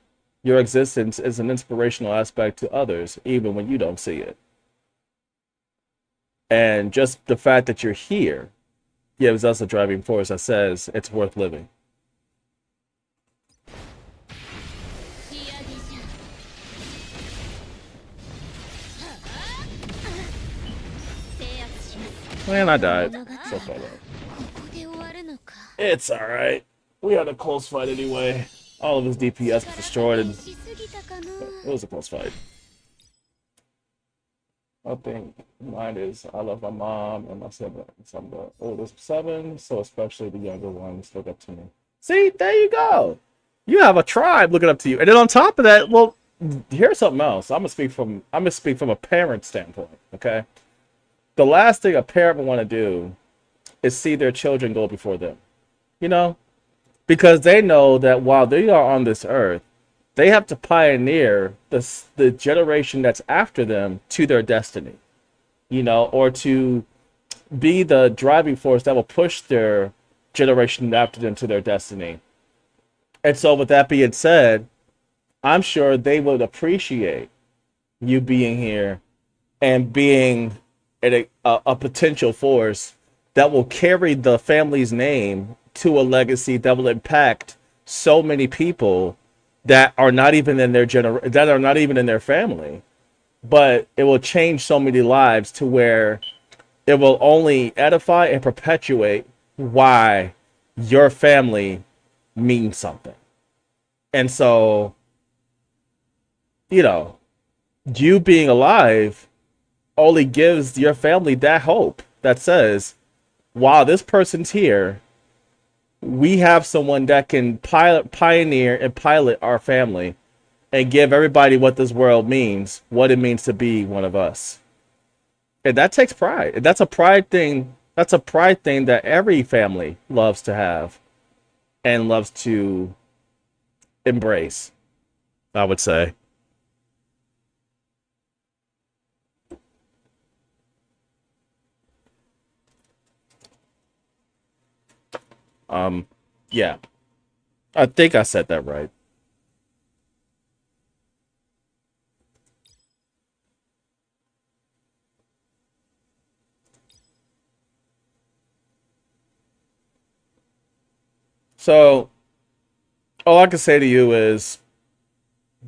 Your existence is an inspirational aspect to others, even when you don't see it. And just the fact that you're here gives us a driving force that says it's worth living. Man, I died. So far though. It's alright. We had a close fight anyway. All of his DPS was destroyed and it was a close fight. I think mine is I love my mom and my siblings. I'm the oldest of 7, so especially the younger ones look up to me. See, there you go. You have a tribe looking up to you. And then on top of that, well, here's something else. I'm gonna speak from a parent standpoint, okay? The last thing a parent would want to do is see their children go before them. You know? Because they know that while they are on this earth, they have to pioneer the generation that's after them to their destiny, you know, or to be the driving force that will push their generation after them to their destiny. And so with that being said, I'm sure they would appreciate you being here and being a potential force that will carry the family's name to a legacy that will impact so many people that are not even in their that are not even in their family, but it will change so many lives to where it will only edify and perpetuate why your family means something. And so, you know, you being alive only gives your family that hope that says, wow, this person's here. We have someone that can pioneer and pilot our family and give everybody what this world means, what it means to be one of us. And that takes pride. That's a pride thing. That's a pride thing that every family loves to have and loves to embrace, I would say. Yeah. I think I said that right. So, all I can say to you is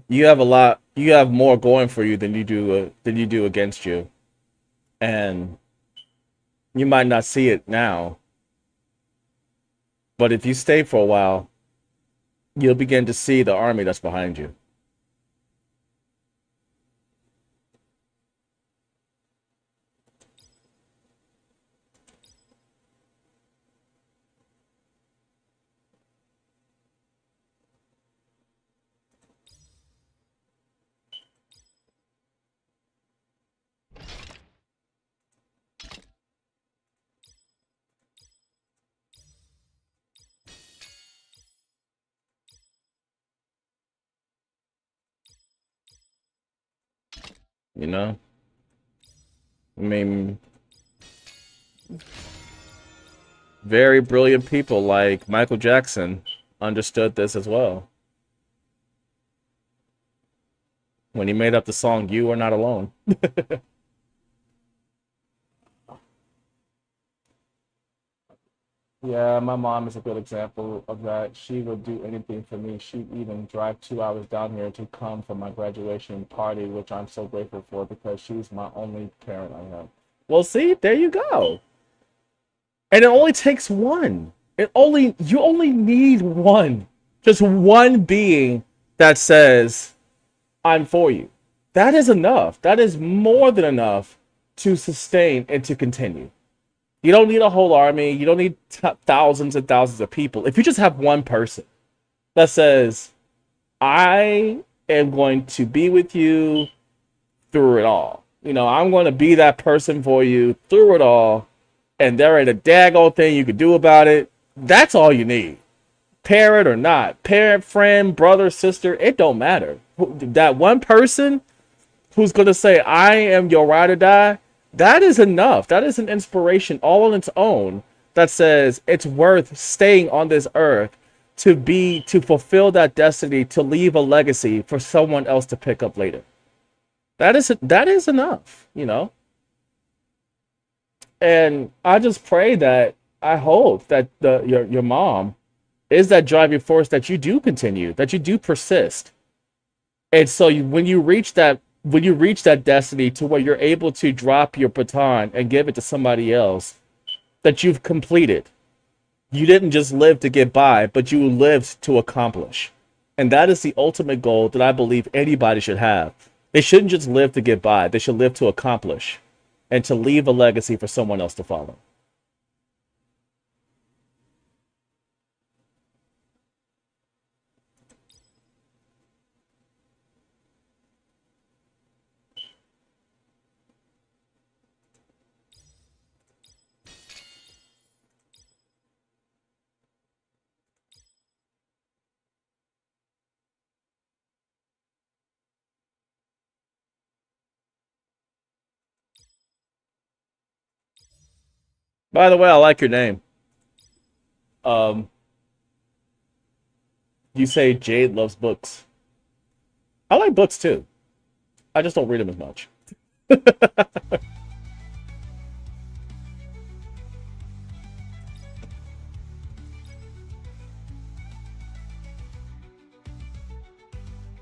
you have more going for you than you do against you. And you might not see it now, but if you stay for a while, you'll begin to see the army that's behind you. You know? I mean, very brilliant people like Michael Jackson understood this as well when he made up the song "You Are Not Alone." Yeah, my mom is a good example of that. She would do anything for me. She'd even drive 2 hours down here to come for my graduation party, which I'm so grateful for because she's my only parent I have. Well, see, there you go. And it only takes one. You only need one. Just one being that says, I'm for you. That is enough. That is more than enough to sustain and to continue. You don't need a whole army. You don't need thousands and thousands of people. If you just have one person that says, I am going to be with you through it all. You know, I'm going to be that person for you through it all. And there ain't a daggone thing you can do about it. That's all you need. Parent or not. Parent, friend, brother, sister. It don't matter. That one person who's going to say, I am your ride or die. That is enough. That is an inspiration all on its own that says it's worth staying on this earth to fulfill that destiny, to leave a legacy for someone else to pick up later. That is enough, you know? And I just pray that I hope that your mom is that driving force that you do continue, that you do persist. And so when you reach that destiny to where you're able to drop your baton and give it to somebody else, that you've completed. You didn't just live to get by, but you lived to accomplish. And that is the ultimate goal that I believe anybody should have. They shouldn't just live to get by. They should live to accomplish and to leave a legacy for someone else to follow. By the way, I like your name. Um, you say Jade loves books. I like books too. I just don't read them as much.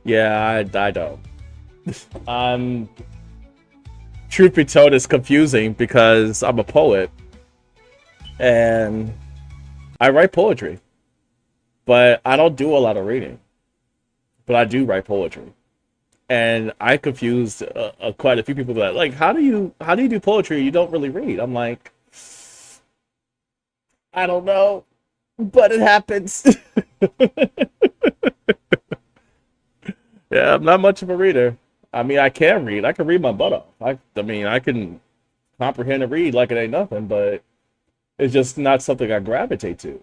Yeah, I don't. I'm Truth be told, it's confusing because I'm a poet and I write poetry, but I don't do a lot of reading. But I do write poetry, and I confused quite a few people that like, how do you do poetry? You don't really read. I'm like, I don't know, but it happens. Yeah, I'm not much of a reader. I mean, I can read. I can read my butt off. I mean, I can comprehend and read like it ain't nothing, but it's just not something I gravitate to.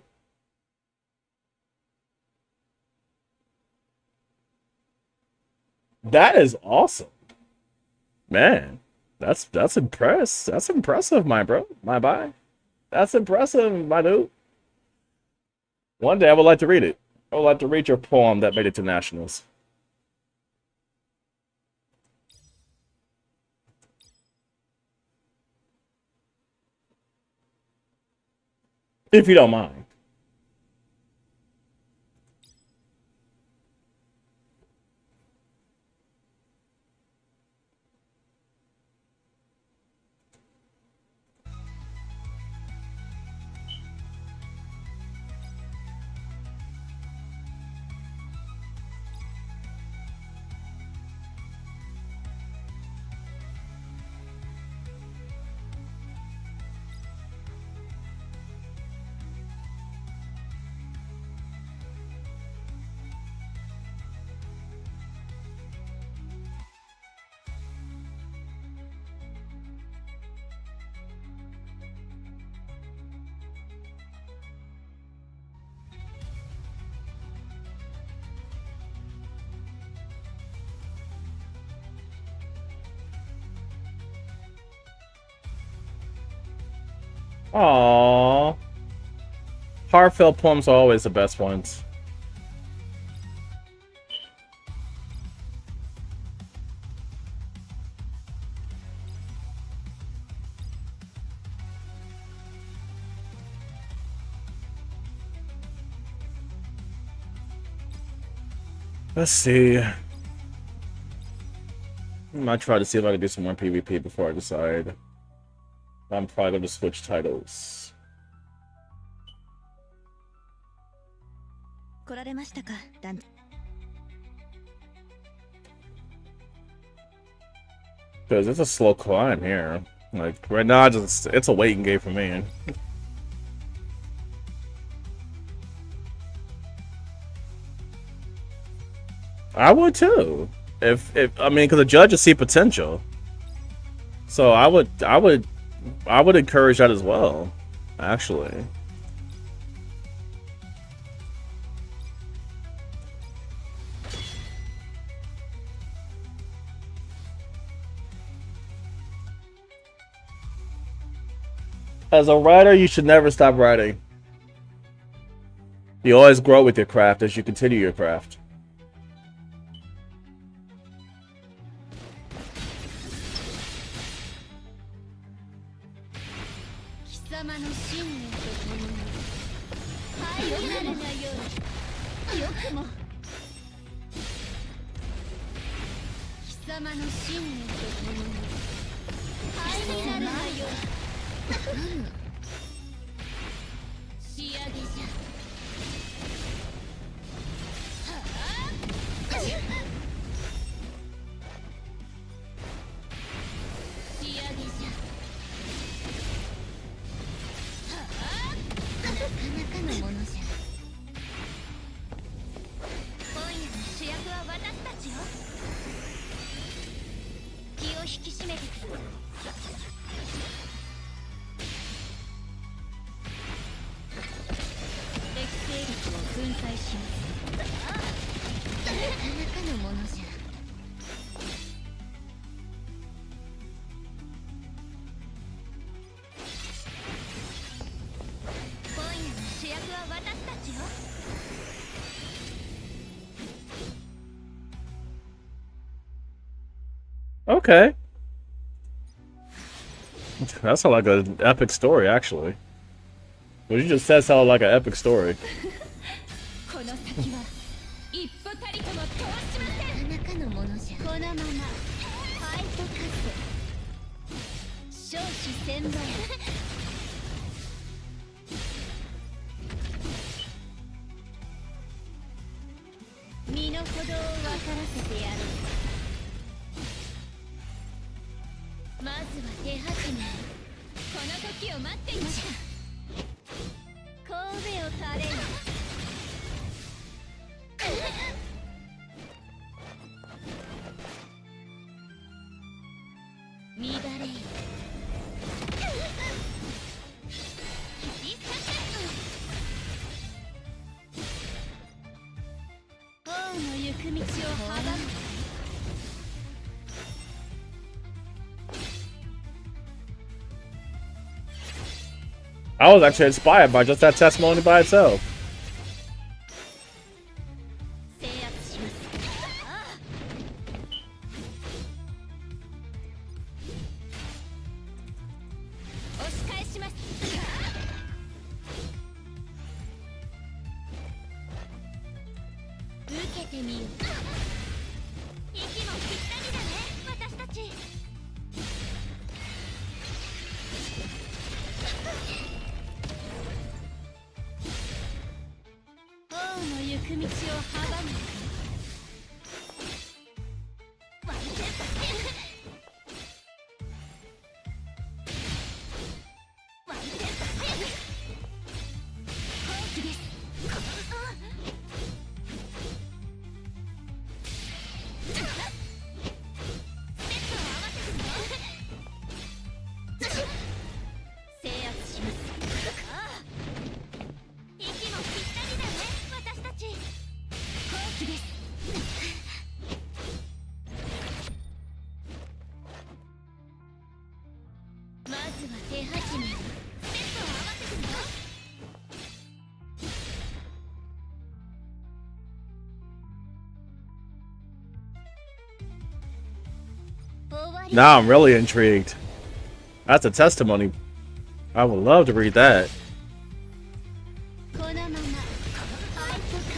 That is awesome, man. That's impressive, my bro, my bye. That's impressive, my dude. One day I would like to read it. I would like to read your poem that made it to nationals, if you don't mind. Aww. Heartfelt poems are always the best ones. Let's see. I might try to see if I can do some more PvP before I decide. I'm probably going to switch titles. Because it's a slow climb here. Like, right now, it's a waiting game for me. I would too. If I mean, because the judges see potential. So I would encourage that as well, actually. As a writer, you should never stop writing. You always grow with your craft as you continue your craft. Okay. That sounds like an epic story, actually. What you just said sounded like an epic story. I was actually inspired by just that testimony by itself. Now I'm really intrigued. That's a testimony. I would love to read that. このままファイトカス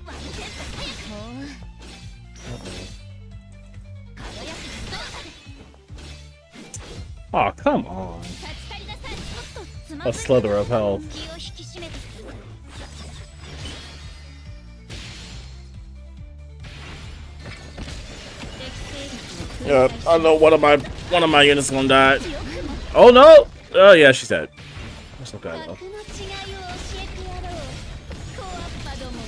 ワンテンポ早く軽やかな動作で Oh, come on. 立ち去りなさい。ちょっとつま A slither of health. 気を引き締めてください。 Yeah, I know one of my units gonna die. Oh no! Oh yeah, she's dead. That's okay though. 格の違いを教えてやろう。コアッパどもめ。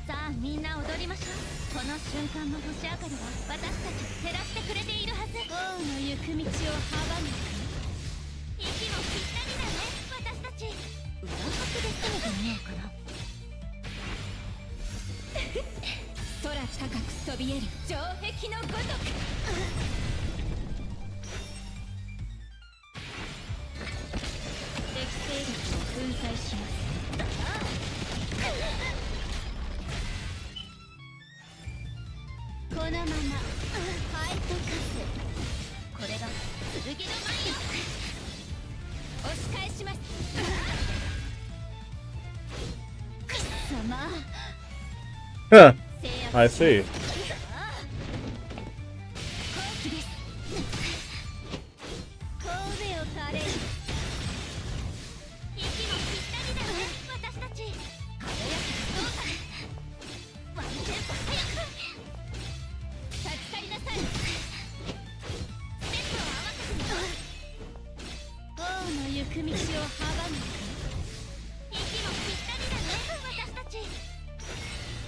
さあみんな踊りましょう。この瞬間の星明かりは私たちを照らしてくれているはず。王の行く道を阻む。息もぴったりだね、私たち。裏拍で攻めてみようかな。空高くそびえる城壁のごとく。敵勢力を粉砕します。このままファイトカス。これが剣の前よ。押し返します。貴様。 Huh. I see.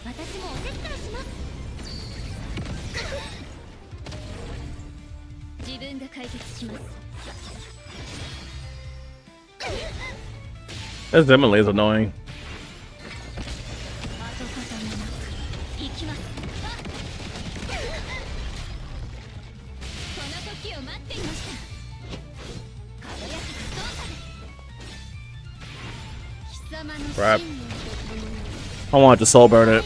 私もお手伝いします。自分が解決します。 This Emily is annoying. 跡形もなく行きます。この時を待っていました。軽やかな動作で。貴様の信念と共に I want to soul burn it.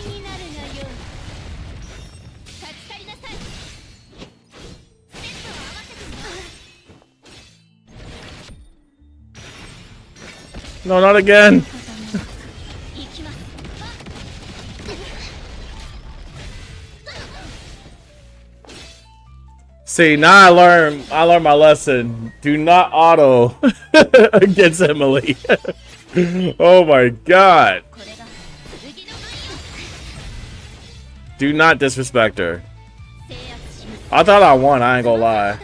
No, not again. See, now I learned my lesson. Do not auto against Emily. Oh my god. Do not disrespect her. I thought I won, I ain't gonna lie.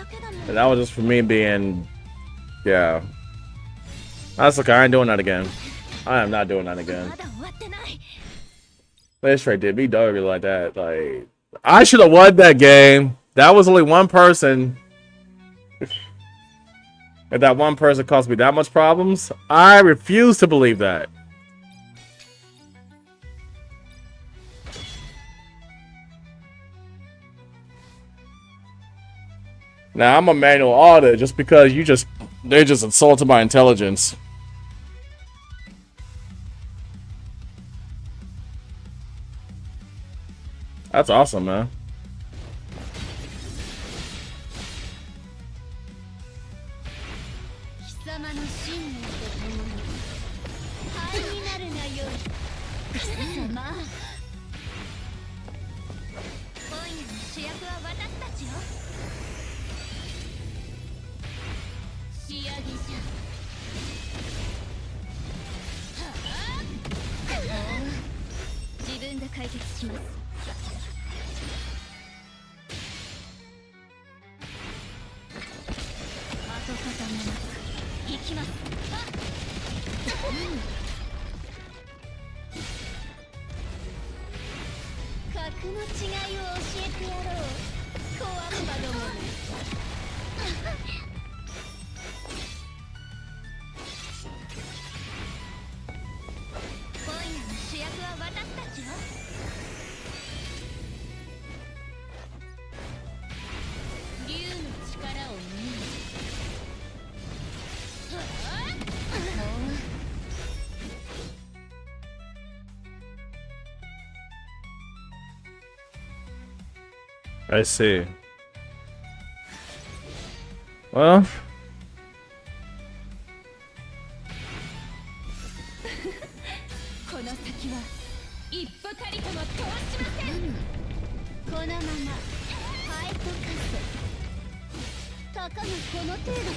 But that was just for me being... Yeah. That's okay, I ain't doing that again. I am not doing that again. They straight did me dirty like that. Like, I should have won that game. That was only one person. If that one person caused me that much problems, I refuse to believe that. Now I'm a manual audit just because they just insulted my intelligence. That's awesome, man. I see. Well, この先は一歩たりとも通しません。このままファイトカス。たかがこの程度か。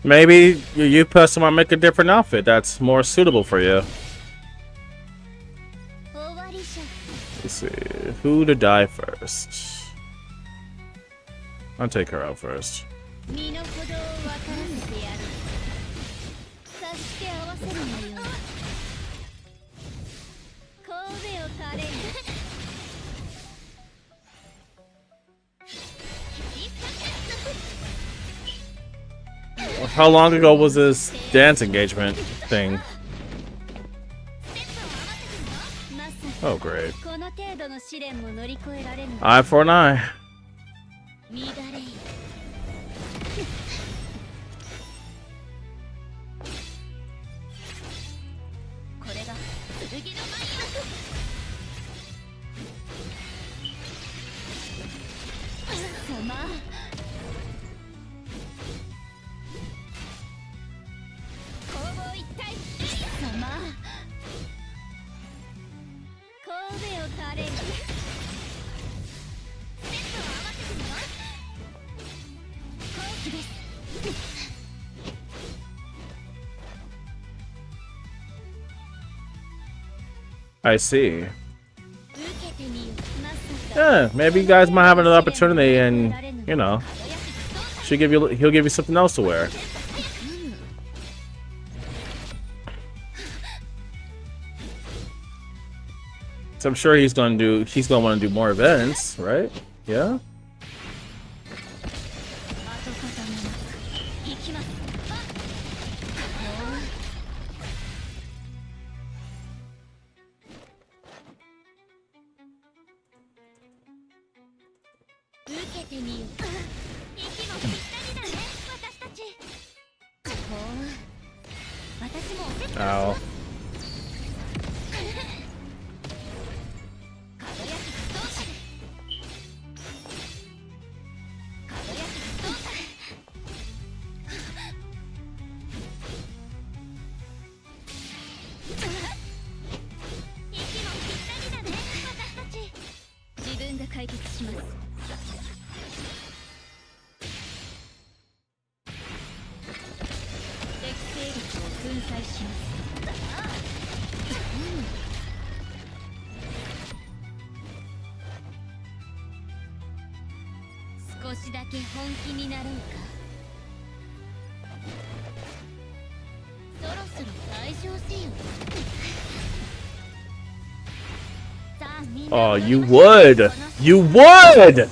maybe you person might make a different outfit that's more suitable for you. 終わりじゃ。 Let's see. Who to die first? I'll take her out first. 身の程を分からせてやる。さして合わせるのよ。神戸を垂れる。 How long ago was this dance engagement thing? Oh, great. この程度の試練も乗り越えられるの。 Eye for an eye. 乱れい。これが剣の舞よ。様。攻防一体。様。神戸を垂れる。 I see. Yeah, maybe you guys might have another opportunity, and you know, he'll give you something else to wear. So I'm sure he's gonna want to do more events, right? Yeah. Ow. Oh, you would! You would!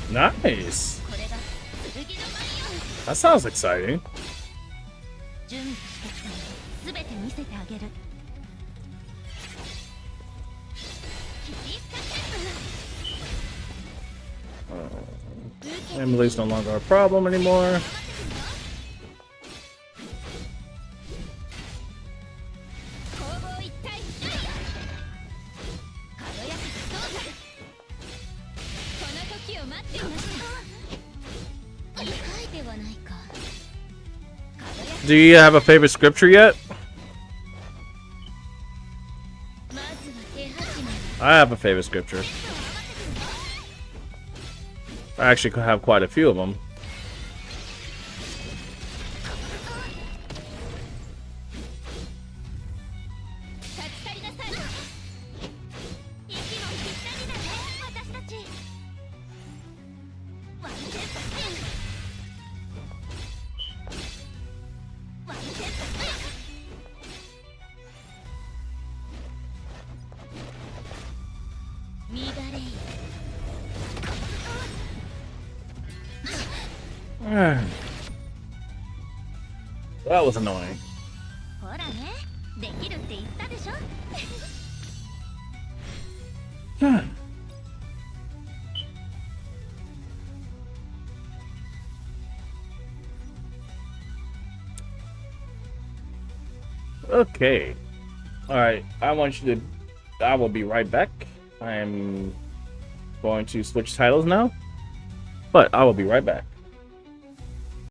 Nice. That sounds exciting. Emily's no longer a problem anymore. Do you have a favorite scripture yet? I have a favorite scripture. I actually have quite a few of them. That was annoying. ほらね、できるって言ったでしょ。Okay. Alright, I want you to... I will be right back. I am going to switch titles now. But I will be right back.